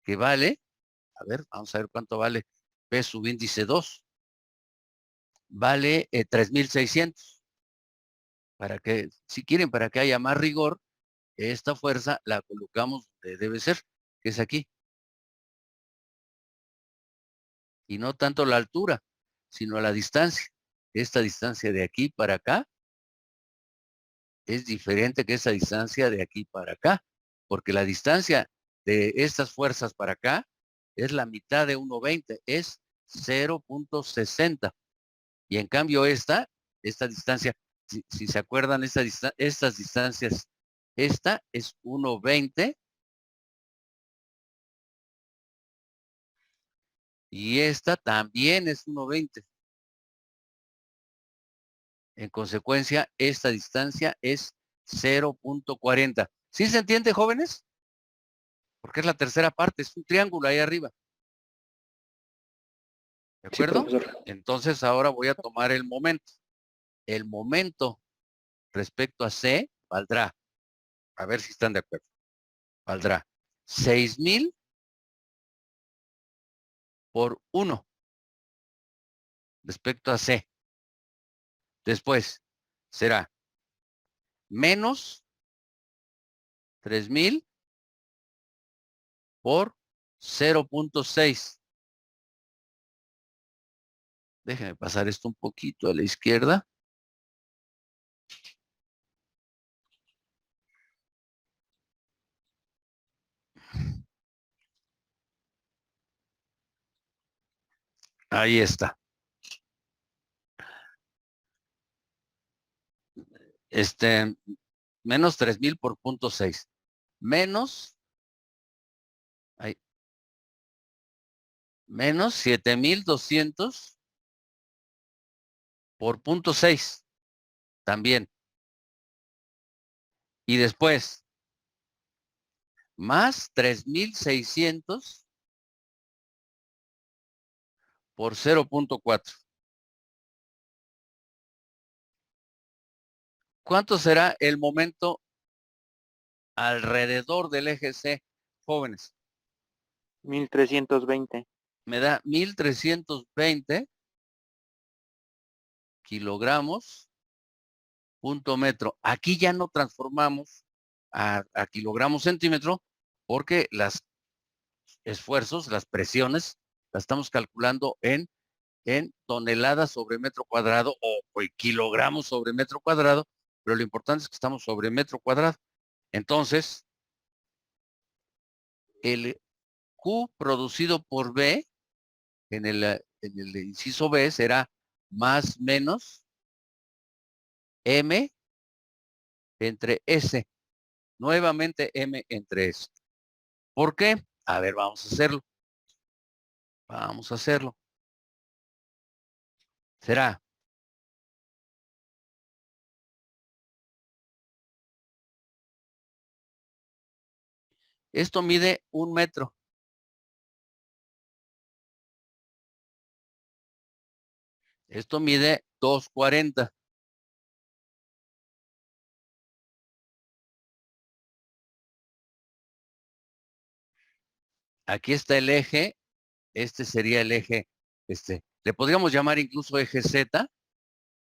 que vale, a ver, vamos a ver cuánto vale P subíndice 2. Vale 3,600. Para que, si quieren, para que haya más rigor, esta fuerza la colocamos donde debe ser, que es aquí. Y no tanto la altura, sino la distancia. Esta distancia de aquí para acá es diferente que esa distancia de aquí para acá, porque la distancia de estas fuerzas para acá es la mitad de 1,20, es 0,60. Y en cambio esta distancia, si se acuerdan, estas distancias, esta es 1,20 y esta también es 1,20. En consecuencia, esta distancia es 0,40. ¿Sí se entiende, jóvenes? Porque es la tercera parte, es un triángulo ahí arriba. ¿De Sí, acuerdo? profesor. Entonces ahora voy a tomar el momento. El momento respecto a C valdrá, a ver si están de acuerdo, valdrá 6,000 por 1 respecto a C. Después será menos 3,000 por 0,6. Déjenme pasar esto un poquito a la izquierda. Ahí está. Menos 3,000 por 0,6. Menos, ahí, menos 7,200 por 0,6. También. Y después, más 3,600 por 0,4. ¿Cuánto será el momento alrededor del eje C, jóvenes? 1320. Me da 1,320 kilogramos punto metro. Aquí ya no transformamos a kilogramos centímetro porque las esfuerzos, las presiones, las estamos calculando en toneladas sobre metro cuadrado o kilogramos sobre metro cuadrado, pero lo importante es que estamos sobre metro cuadrado. Entonces, el Q producido por B en el inciso B será más menos M entre S. Nuevamente M entre S. ¿Por qué? A ver, vamos a hacerlo. Vamos a hacerlo. Será esto mide 1 metro. Esto mide 2,40. Aquí está el eje, este sería el eje, le podríamos llamar incluso eje Z,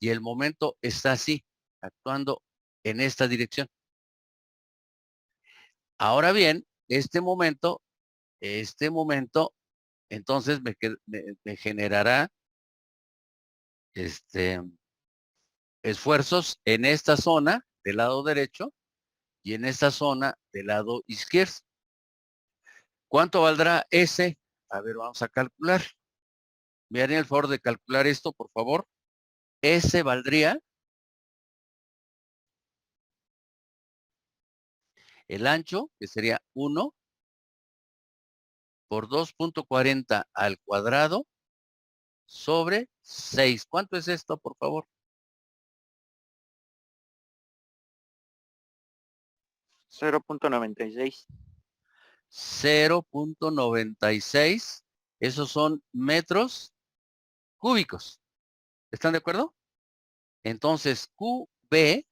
y el momento está así, actuando en esta dirección. Ahora bien, este momento, entonces me generará esfuerzos en esta zona del lado derecho y en esta zona del lado izquierdo. ¿Cuánto valdrá ese? A ver, vamos a calcular. Me harían el favor de calcular esto, por favor. Ese valdría el ancho, que sería 1 por 2.40 al cuadrado sobre 6. ¿Cuánto es esto, por favor? 0.96. 0.96. Esos son metros cúbicos. ¿Están de acuerdo? Entonces, QB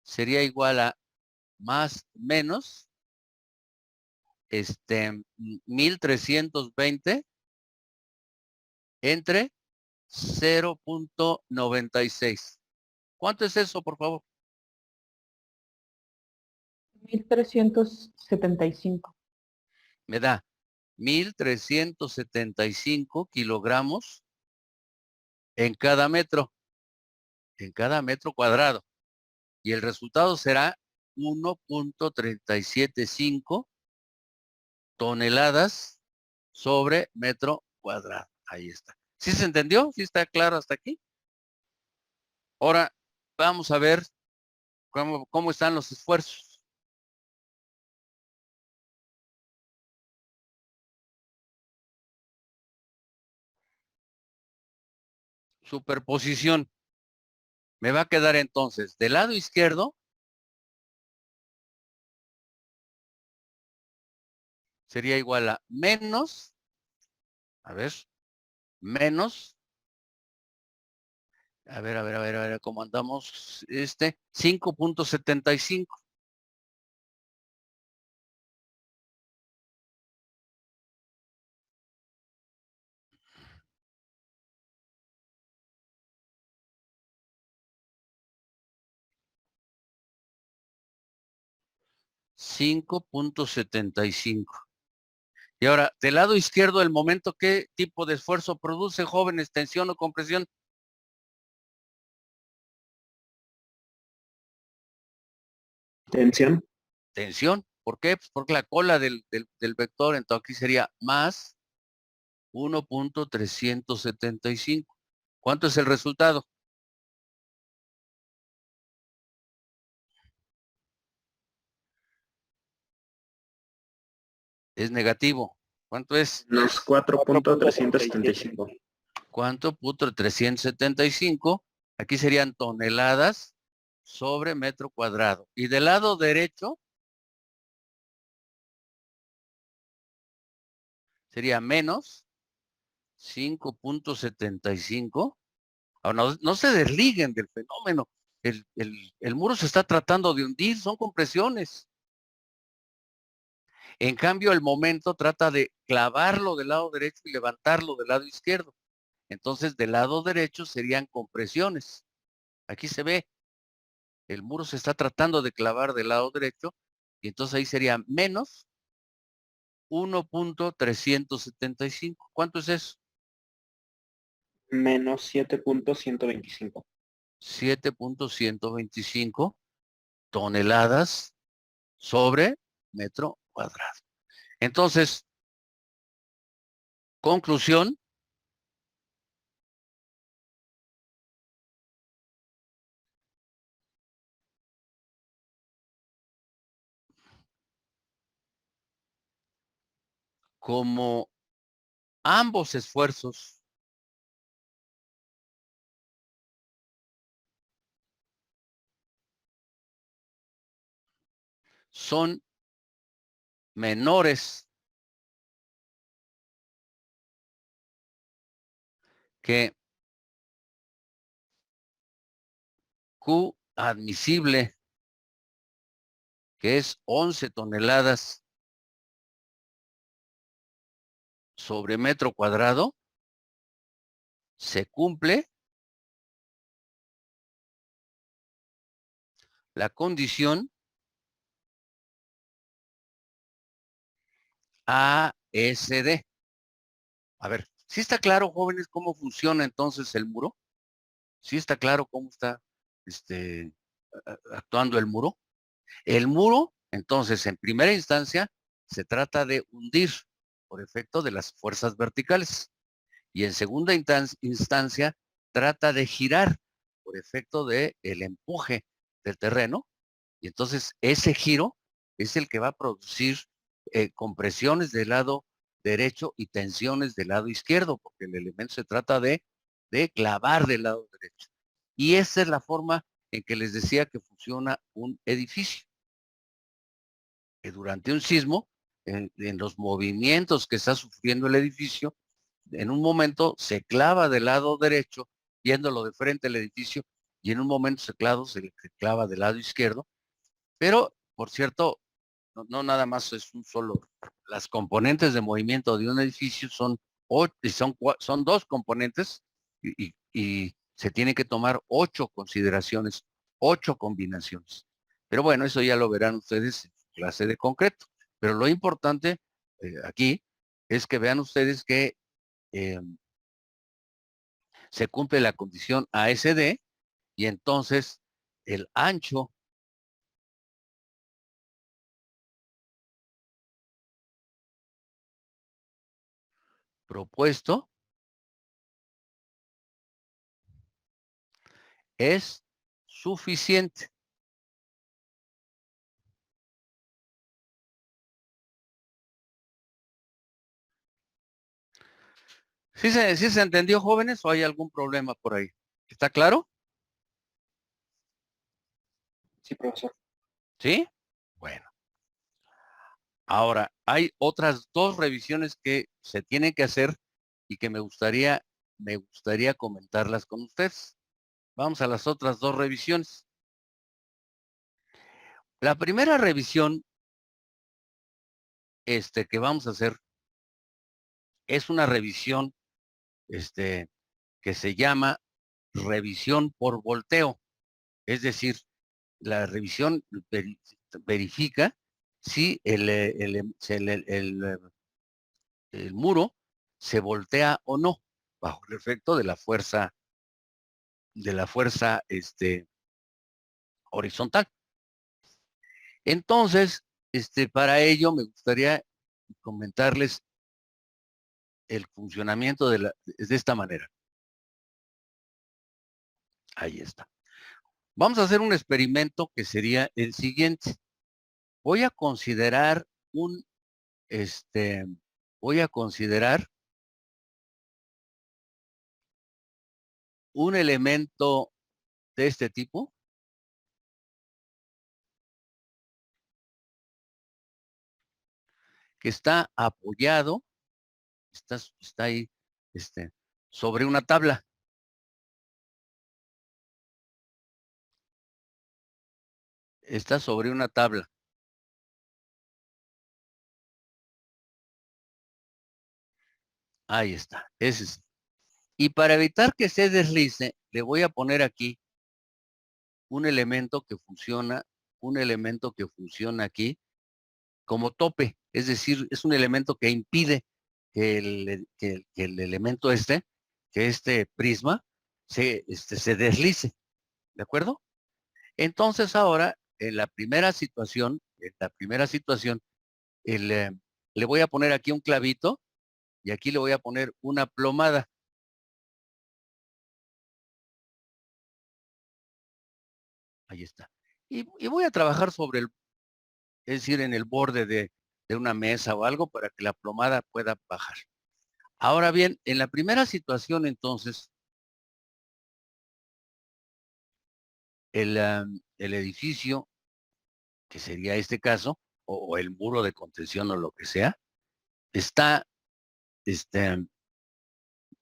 sería igual a más menos 1320 entre 0.96. ¿Cuánto es eso, por favor? 1375. Me da 1375 kilogramos en cada metro cuadrado. Y el resultado será 1.375 toneladas sobre metro cuadrado. Ahí está. ¿Sí se entendió? ¿Sí está claro hasta aquí? Ahora vamos a ver cómo están los esfuerzos. Superposición. Me va a quedar entonces del lado izquierdo sería igual a menos, a ver, menos, a ver, ¿cómo andamos? 5.75. $5.75. Y ahora, del lado izquierdo, el momento, ¿qué tipo de esfuerzo produce, jóvenes? ¿Tensión o compresión? Tensión. Tensión. ¿Por qué? Pues porque la cola del vector, entonces aquí sería más 1.375. ¿Cuánto es el resultado? Es negativo. ¿Cuánto es? Los 4.375. ¿Cuánto? 375. Aquí serían toneladas sobre metro cuadrado. Y del lado derecho sería menos 5.75. Ahora, no se desliguen del fenómeno. El muro se está tratando de hundir, son compresiones. En cambio, el momento trata de clavarlo del lado derecho y levantarlo del lado izquierdo. Entonces, del lado derecho serían compresiones. Aquí se ve, el muro se está tratando de clavar del lado derecho y entonces ahí sería menos 1.375. ¿Cuánto es eso? Menos 7.125. 7.125 toneladas sobre metro cuadrado. Entonces, conclusión, como ambos esfuerzos son menores que Q admisible, que es 11 toneladas sobre metro cuadrado se cumple la condición ASD. A ver, ¿sí está claro, jóvenes, cómo funciona entonces el muro? ¿Sí está claro cómo está actuando el muro? El muro, entonces, en primera instancia, se trata de hundir por efecto de las fuerzas verticales. Y en segunda instancia, trata de girar por efecto del empuje del terreno. Y entonces ese giro es el que va a producir compresiones del lado derecho y tensiones del lado izquierdo, porque el elemento se trata de clavar del lado derecho. Y esa es la forma en que les decía que funciona un edificio. Que durante un sismo, en los movimientos que está sufriendo el edificio, en un momento se clava del lado derecho, viéndolo de frente al edificio, y en un momento se clava del lado izquierdo. Pero, por cierto, no nada más es un solo. Las componentes de movimiento de un edificio son dos componentes y se tiene que tomar 8 consideraciones, 8 combinaciones. Pero bueno, eso ya lo verán ustedes en su clase de concreto. Pero lo importante aquí es que vean ustedes que se cumple la condición ASD y entonces el ancho propuesto es suficiente. ¿Sí se entendió, jóvenes, o hay algún problema por ahí? ¿Está claro? Sí, profesor. ¿Sí? Bueno. Ahora, hay otras 2 revisiones que se tienen que hacer y que me gustaría comentarlas con ustedes. Vamos a las otras 2 revisiones. La primera revisión que vamos a hacer es una revisión que se llama revisión por volteo. Es decir, la revisión verifica si el muro se voltea o no bajo el efecto de la fuerza horizontal. Entonces, para ello me gustaría comentarles el funcionamiento de esta manera. Ahí está. Vamos a hacer un experimento que sería el siguiente. Voy a considerar un elemento de este tipo que está apoyado, está ahí, sobre una tabla. Está sobre una tabla. Ahí está. Ese es. Y para evitar que se deslice, le voy a poner aquí un elemento que funciona aquí como tope. Es decir, es un elemento que impide que el elemento que este prisma se deslice. ¿De acuerdo? Entonces ahora, en la primera situación, le voy a poner aquí un clavito y aquí le voy a poner una plomada. Ahí está. Y voy a trabajar es decir, en el borde de una mesa o algo para que la plomada pueda bajar. Ahora bien, en la primera situación, entonces, el edificio, que sería este caso, o el muro de contención o lo que sea, está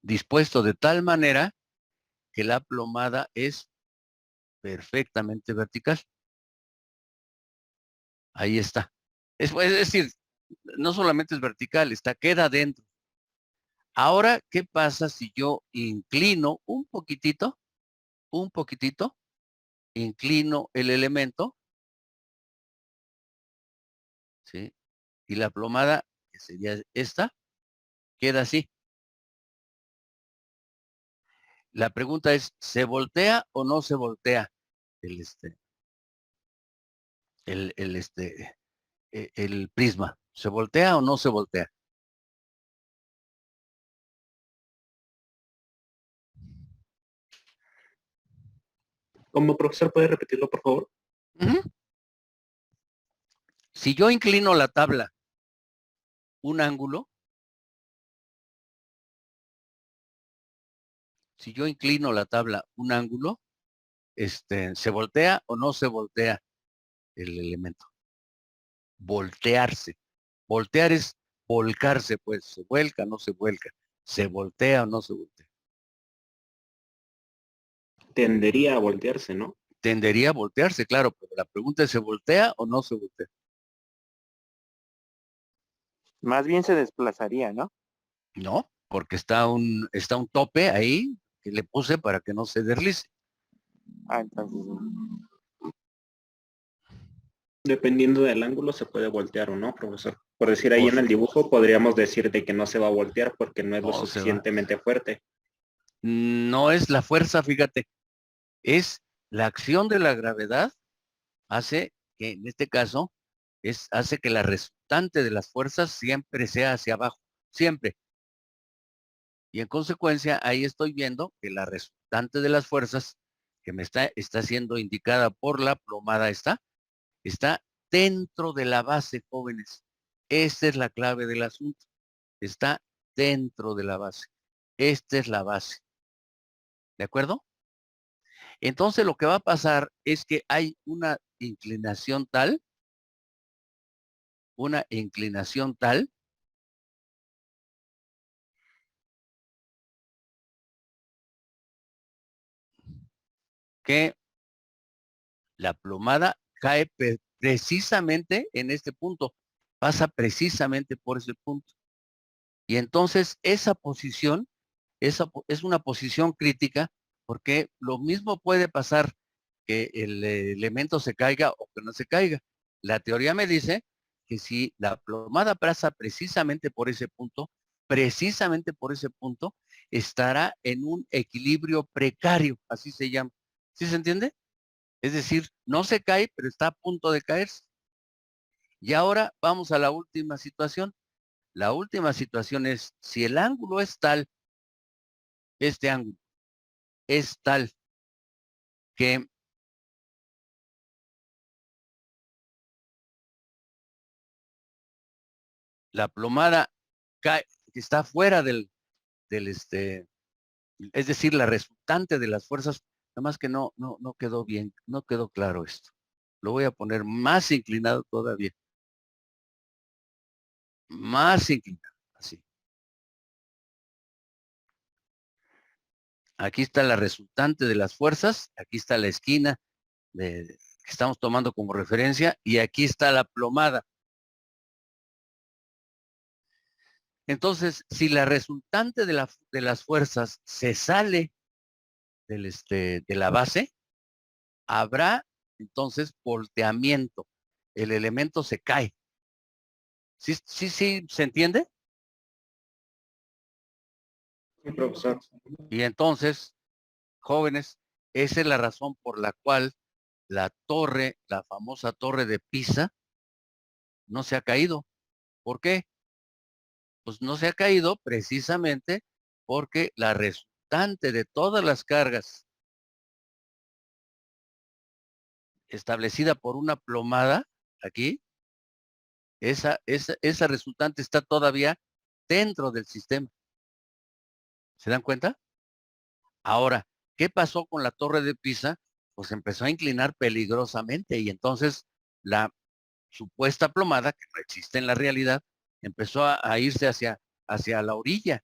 dispuesto de tal manera que la plomada es perfectamente vertical. Ahí está. Es decir, no solamente es vertical, queda dentro Ahora, ¿qué pasa si yo inclino un poquitito, inclino el elemento, ¿sí? Y la plomada, que sería esta, queda así. La pregunta es, ¿se voltea o no se voltea el, el, el prisma? ¿Se voltea o no se voltea? ¿Cómo, profesor, puede repetirlo, por favor? Ujú. Si yo inclino la tabla un ángulo, si yo inclino la tabla un ángulo, ¿se voltea o no se voltea el elemento? Voltearse. Voltear es volcarse, pues, se vuelca, no se vuelca. Se voltea o no se voltea. Tendería a voltearse, ¿no? Tendería a voltearse, claro, pero la pregunta es, ¿se voltea o no se voltea? Más bien se desplazaría, ¿no? No, porque está un tope ahí que le puse para que no se deslice. Ah, entonces, Dependiendo del ángulo se puede voltear o no, profesor. Por decir, ahí Por en el supuesto, dibujo podríamos decir de que no se va a voltear porque no es lo no se va. suficientemente fuerte. No es la fuerza, fíjate, es la acción de la gravedad hace que en este caso hace que la resultante de las fuerzas siempre sea hacia abajo, siempre. Y en consecuencia, ahí estoy viendo que la resultante de las fuerzas que me está siendo indicada por la plomada está dentro de la base, jóvenes. Esta es la clave del asunto. Está dentro de la base. Esta es la base. ¿De acuerdo? Entonces lo que va a pasar es que hay una inclinación tal, que la plomada cae precisamente en este punto, pasa precisamente por ese punto. Y entonces esa posición, es una posición crítica porque lo mismo puede pasar que el elemento se caiga o que no se caiga. La teoría me dice que si la plomada pasa precisamente por ese punto, estará en un equilibrio precario, así se llama. ¿Sí se entiende? Es decir, no se cae, pero está a punto de caerse. Y ahora vamos a la última situación. La última situación es, si el ángulo es tal, este ángulo es tal que la plomada cae, que está fuera del es decir, la resultante de las fuerzas, nada más que no quedó bien, no quedó claro esto. Lo voy a poner más inclinado todavía. Más inclinado, así. Aquí está la resultante de las fuerzas, aquí está la esquina que estamos tomando como referencia y aquí está la plomada. Entonces, si la resultante de las fuerzas se sale de la base, habrá entonces volteamiento. El elemento se cae. ¿Sí, sí, sí, se entiende? Sí, profesor. Y entonces, jóvenes, esa es la razón por la cual la famosa torre de Pisa, no se ha caído. ¿Por qué? Pues no se ha caído precisamente porque la resultante de todas las cargas establecida por una plomada aquí, esa resultante está todavía dentro del sistema. ¿Se dan cuenta? Ahora, ¿qué pasó con la torre de Pisa? Pues empezó a inclinar peligrosamente y entonces la supuesta plomada, que no existe en la realidad, empezó a irse hacia la orilla.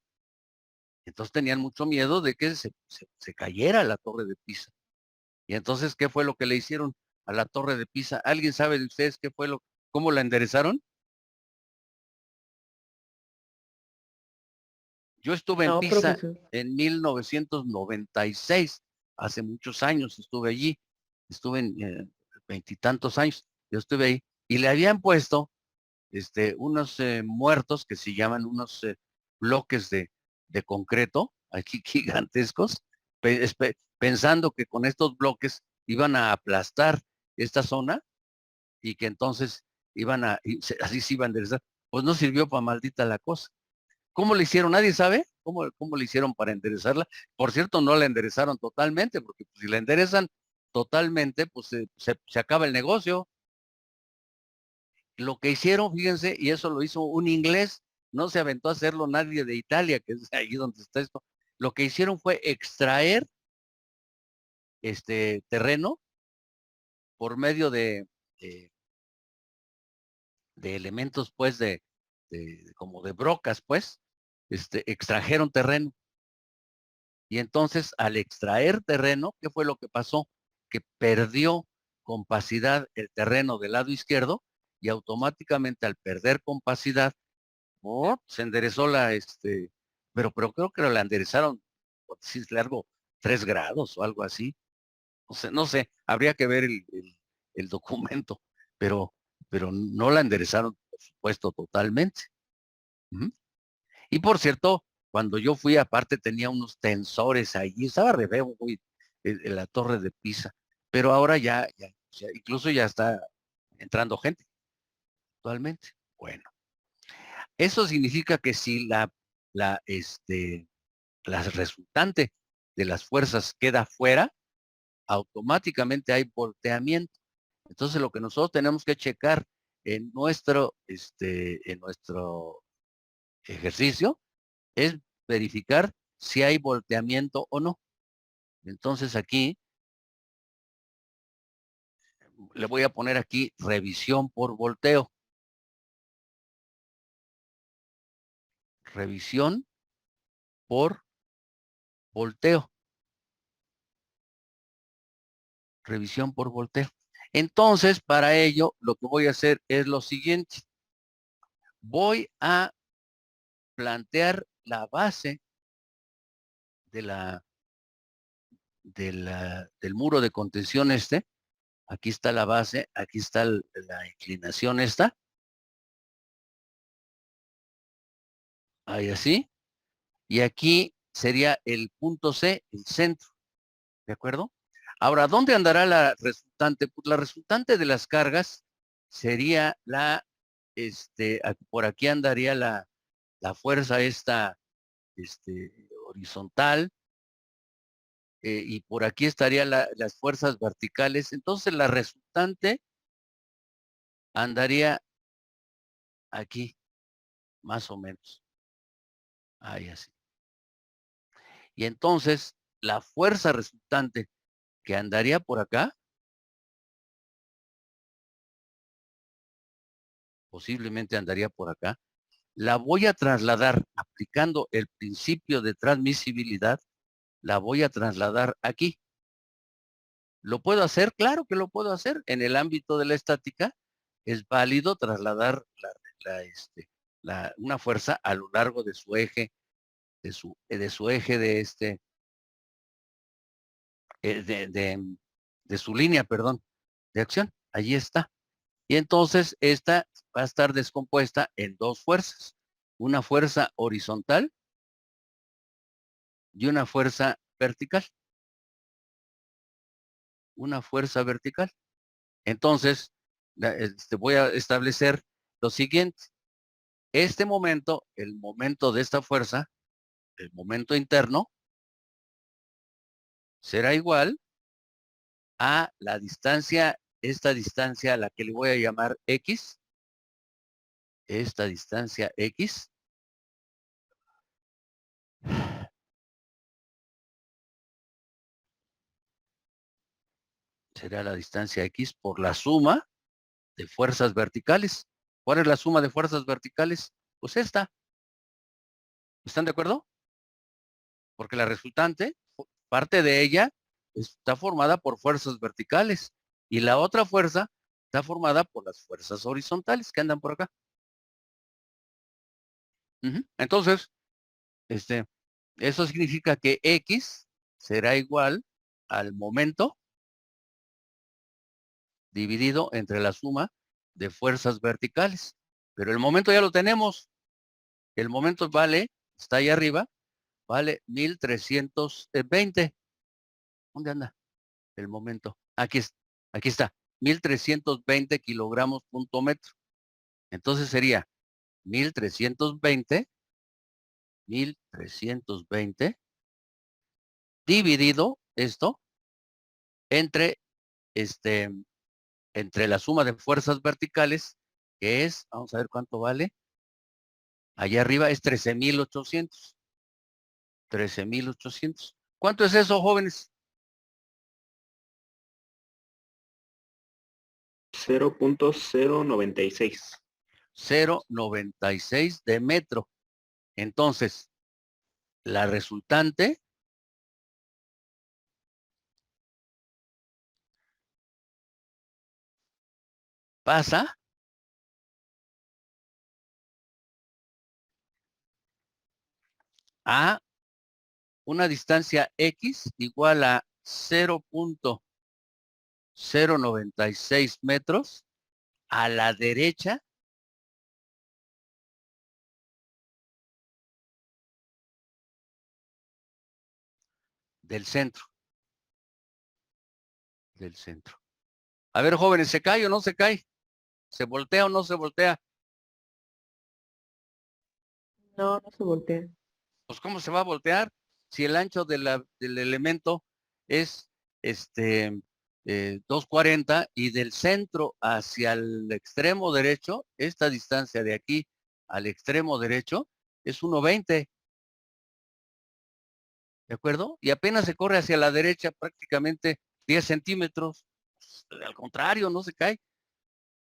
Entonces tenían mucho miedo de que se cayera la torre de Pisa. Y entonces, ¿qué fue lo que le hicieron a la torre de Pisa? ¿Alguien sabe de ustedes cómo la enderezaron? Yo estuve en No, Pisa profesor. en 1996, hace muchos años estuve allí, estuve en veintitantos años, yo estuve ahí, y le habían puesto unos muertos que se llaman unos bloques de concreto, aquí gigantescos, pensando que con estos bloques iban a aplastar esta zona y que entonces así se iban a enderezar. Pues no sirvió para maldita la cosa. ¿Cómo le hicieron? ¿Nadie sabe cómo le hicieron para enderezarla? Por cierto, no la enderezaron totalmente, porque pues, si la enderezan totalmente, pues se acaba el negocio. Lo que hicieron, fíjense, y eso lo hizo un inglés, no se aventó a hacerlo nadie de Italia, que es ahí donde está esto. Lo que hicieron fue extraer este terreno por medio de, de elementos, pues, como de brocas, pues, extrajeron terreno. Y entonces, al extraer terreno, ¿qué fue lo que pasó? Que perdió compacidad el terreno del lado izquierdo y automáticamente al perder compacidad, se enderezó pero creo que la enderezaron, por decirle algo, 3 grados o algo así. No sé, habría que ver el documento, pero, pero no la enderezaron, por supuesto, totalmente. Ujú. Y por cierto, cuando yo fui, aparte tenía unos tensores ahí, estaba re feo, güey, en la torre de Pisa, pero ahora incluso ya está entrando gente actualmente. Bueno, eso significa que si la resultante de las fuerzas queda fuera, automáticamente hay volteamiento. Entonces lo que nosotros tenemos que checar en nuestro ejercicio es verificar si hay volteamiento o no. Entonces aquí le voy a poner aquí revisión por volteo. Revisión por volteo. Revisión por volteo. Entonces, para ello, lo que voy a hacer es lo siguiente. Voy a plantear la base de del muro de contención Aquí está la base, aquí está la inclinación esta. Ahí así. Y aquí sería el punto C, el centro. ¿De acuerdo? Ahora, ¿dónde andará la resultante? Pues la resultante de las cargas sería por aquí andaría la fuerza esta, horizontal, y por aquí estarían las fuerzas verticales. Entonces la resultante andaría aquí, más o menos. Ahí así. Y entonces la fuerza resultante que andaría por acá, posiblemente andaría por acá, la voy a trasladar aplicando el principio de transmisibilidad, la voy a trasladar aquí. ¿Lo puedo hacer? Claro que lo puedo hacer. En el ámbito de la estática es válido trasladar una fuerza a lo largo de su eje, de su eje de su línea, perdón, de acción. Allí está. Y entonces esta va a estar descompuesta en dos fuerzas. Una fuerza horizontal y una fuerza vertical. Una fuerza vertical. Entonces, voy a establecer lo siguiente. Este momento, el momento de esta fuerza, el momento interno, será igual a la distancia, esta distancia a la que le voy a llamar X, esta distancia X, será la distancia X por la suma de fuerzas verticales. ¿Cuál es la suma de fuerzas verticales? Pues esta. ¿Están de acuerdo? Porque la resultante, parte de ella, está formada por fuerzas verticales y la otra fuerza está formada por las fuerzas horizontales que andan por acá. Entonces, Eso significa que X será igual al momento dividido entre la suma de fuerzas verticales. Pero el momento ya lo tenemos. El momento está ahí arriba, vale 1320. ¿Dónde anda el momento? Aquí está, 1320 kilogramos punto metro. Entonces sería 1320 dividido esto entre entre la suma de fuerzas verticales, que es, vamos a ver cuánto vale. Allá arriba es 13,800. 13,800. ¿Cuánto es eso, jóvenes? 0.096. 0,96 de metro. Entonces, la resultante pasa a una distancia X igual a 0.096 metros a la derecha del centro. A ver, jóvenes, ¿se cae o no se cae? ¿Se voltea o no se voltea? No, no se voltea. Pues, ¿cómo se va a voltear si el ancho del elemento es 240 y del centro hacia el extremo derecho, esta distancia de aquí al extremo derecho es 1,20? ¿De acuerdo? Y apenas se corre hacia la derecha prácticamente 10 centímetros. Al contrario, no se cae.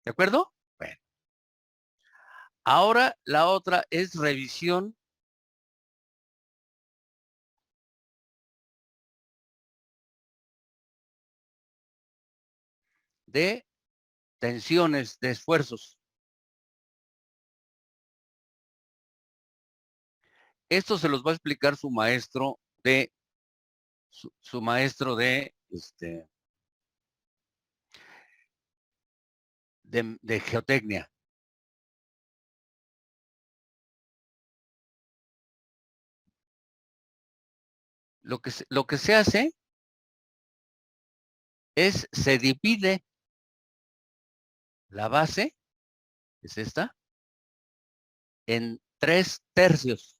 ¿De acuerdo? Bueno. Ahora la otra es revisión de tensiones, de esfuerzos. Esto se los va a explicar su maestro de de geotecnia. Lo que se hace es se divide la base, es esta, en 3/3.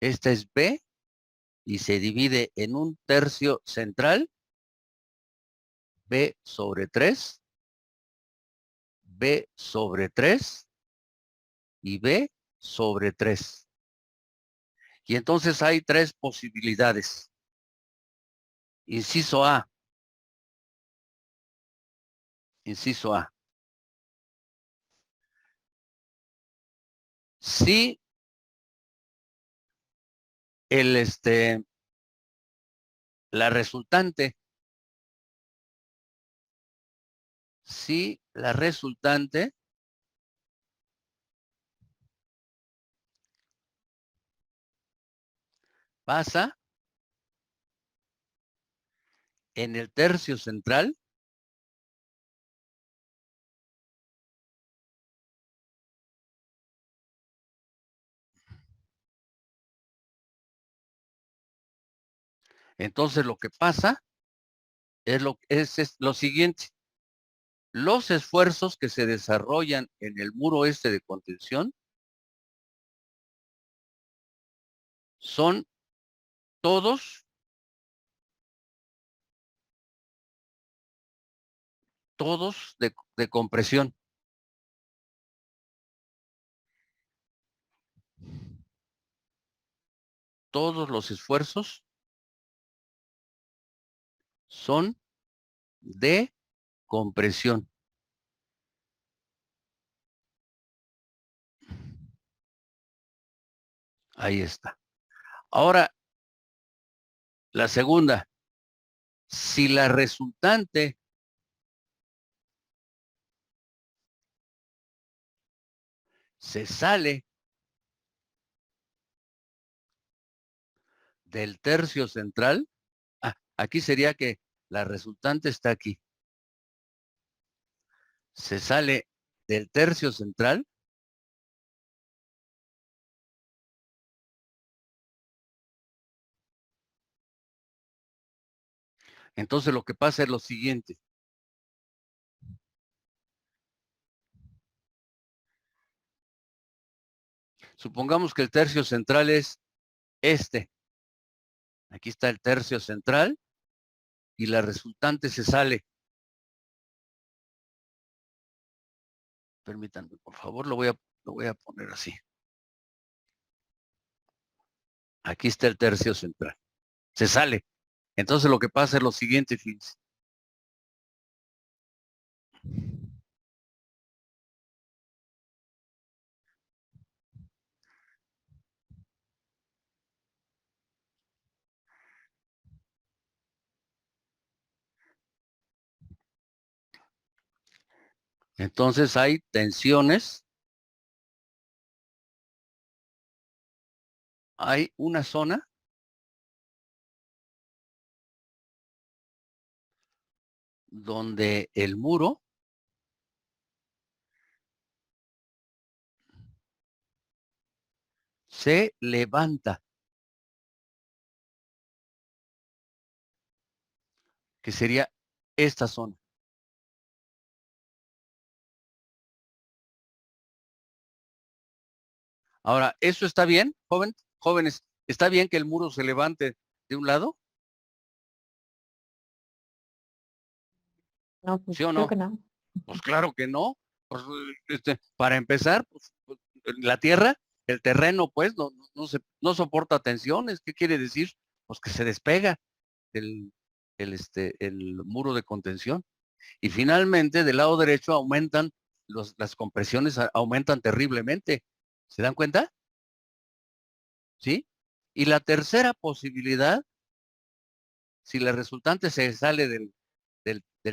Esta es B y se divide en 1/3 central, B sobre 3, B sobre 3 y B sobre 3. Y entonces hay 3 posibilidades. Inciso A. Inciso A. Si la resultante, si la resultante pasa en el tercio central, entonces lo que pasa es lo siguiente. Los esfuerzos que se desarrollan en el muro este de contención son todos de compresión. Todos los esfuerzos son de compresión. Ahí está. Ahora, la segunda. Si la resultante se sale del tercio central. Aquí sería que la resultante está aquí. Se sale del tercio central. Entonces lo que pasa es lo siguiente. Supongamos que el tercio central es este. Aquí está el tercio central y la resultante se sale. Permítanme, por favor, lo voy a poner así. Aquí está el tercio central. Se sale. Entonces lo que pasa es lo siguiente, fíjense. Entonces hay tensiones. Hay una zona donde el muro se levanta, que sería esta zona. Ahora, ¿eso está bien, jóvenes? ¿Está bien que el muro se levante de un lado? No, pues ¿Sí o creo no? que no. Pues claro que no. Pues, para empezar, pues, la tierra, el terreno, pues, no soporta tensiones. ¿Qué quiere decir? Pues que se despega el muro de contención. Y finalmente, del lado derecho aumentan, las compresiones aumentan terriblemente. ¿Se dan cuenta? ¿Sí? Y la tercera posibilidad, si la resultante se sale del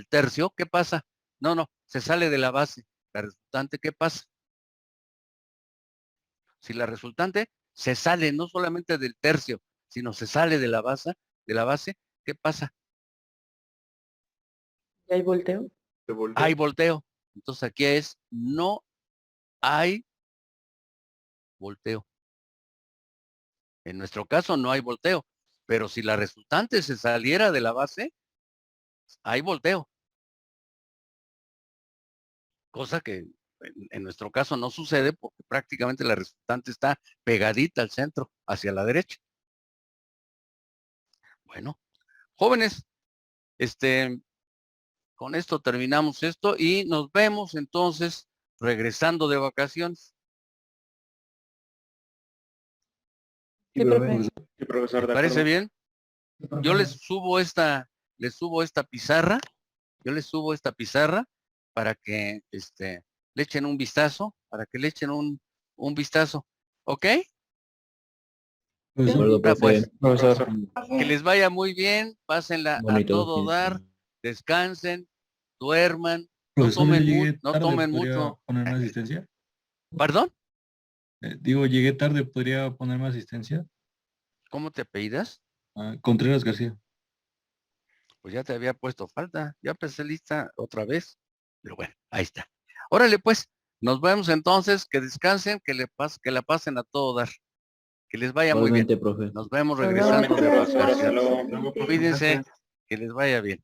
tercio, ¿qué pasa? No, se sale de la base. La resultante, ¿qué pasa? Si la resultante se sale no solamente del tercio, sino se sale de la base, ¿qué pasa? ¿Y hay volteo? Se voltea. Hay volteo. Entonces aquí no hay volteo. En nuestro caso no hay volteo, pero si la resultante se saliera de la base, hay volteo. Cosa que en nuestro caso no sucede porque prácticamente la resultante está pegadita al centro, hacia la derecha. Bueno, jóvenes, con esto terminamos esto y nos vemos entonces regresando de vacaciones. Sí, profe. Sí, profesor, ¿Les de parece acuerdo. bien? Yo les subo esta pizarra. Yo les subo esta pizarra para que le echen un vistazo, un vistazo. ¿Ok? Pues, Profesor. que les vaya muy bien, pásenla a todo dar, descansen, duerman, no tomen mucho. ¿Ponerme asistencia? ¿Perdón? Digo, llegué tarde, ¿podría ponerme asistencia? ¿Cómo te apellidas? Contreras García. Pues ya te había puesto falta, ya empecé lista otra vez, pero bueno, ahí está. Órale pues, nos vemos entonces, que descansen, que la pasen a todo dar, que les vaya muy bien. Profe. Nos vemos Nos regresando vemos. de Gracias. vacaciones. Hasta luego. Cuídense, que les vaya bien.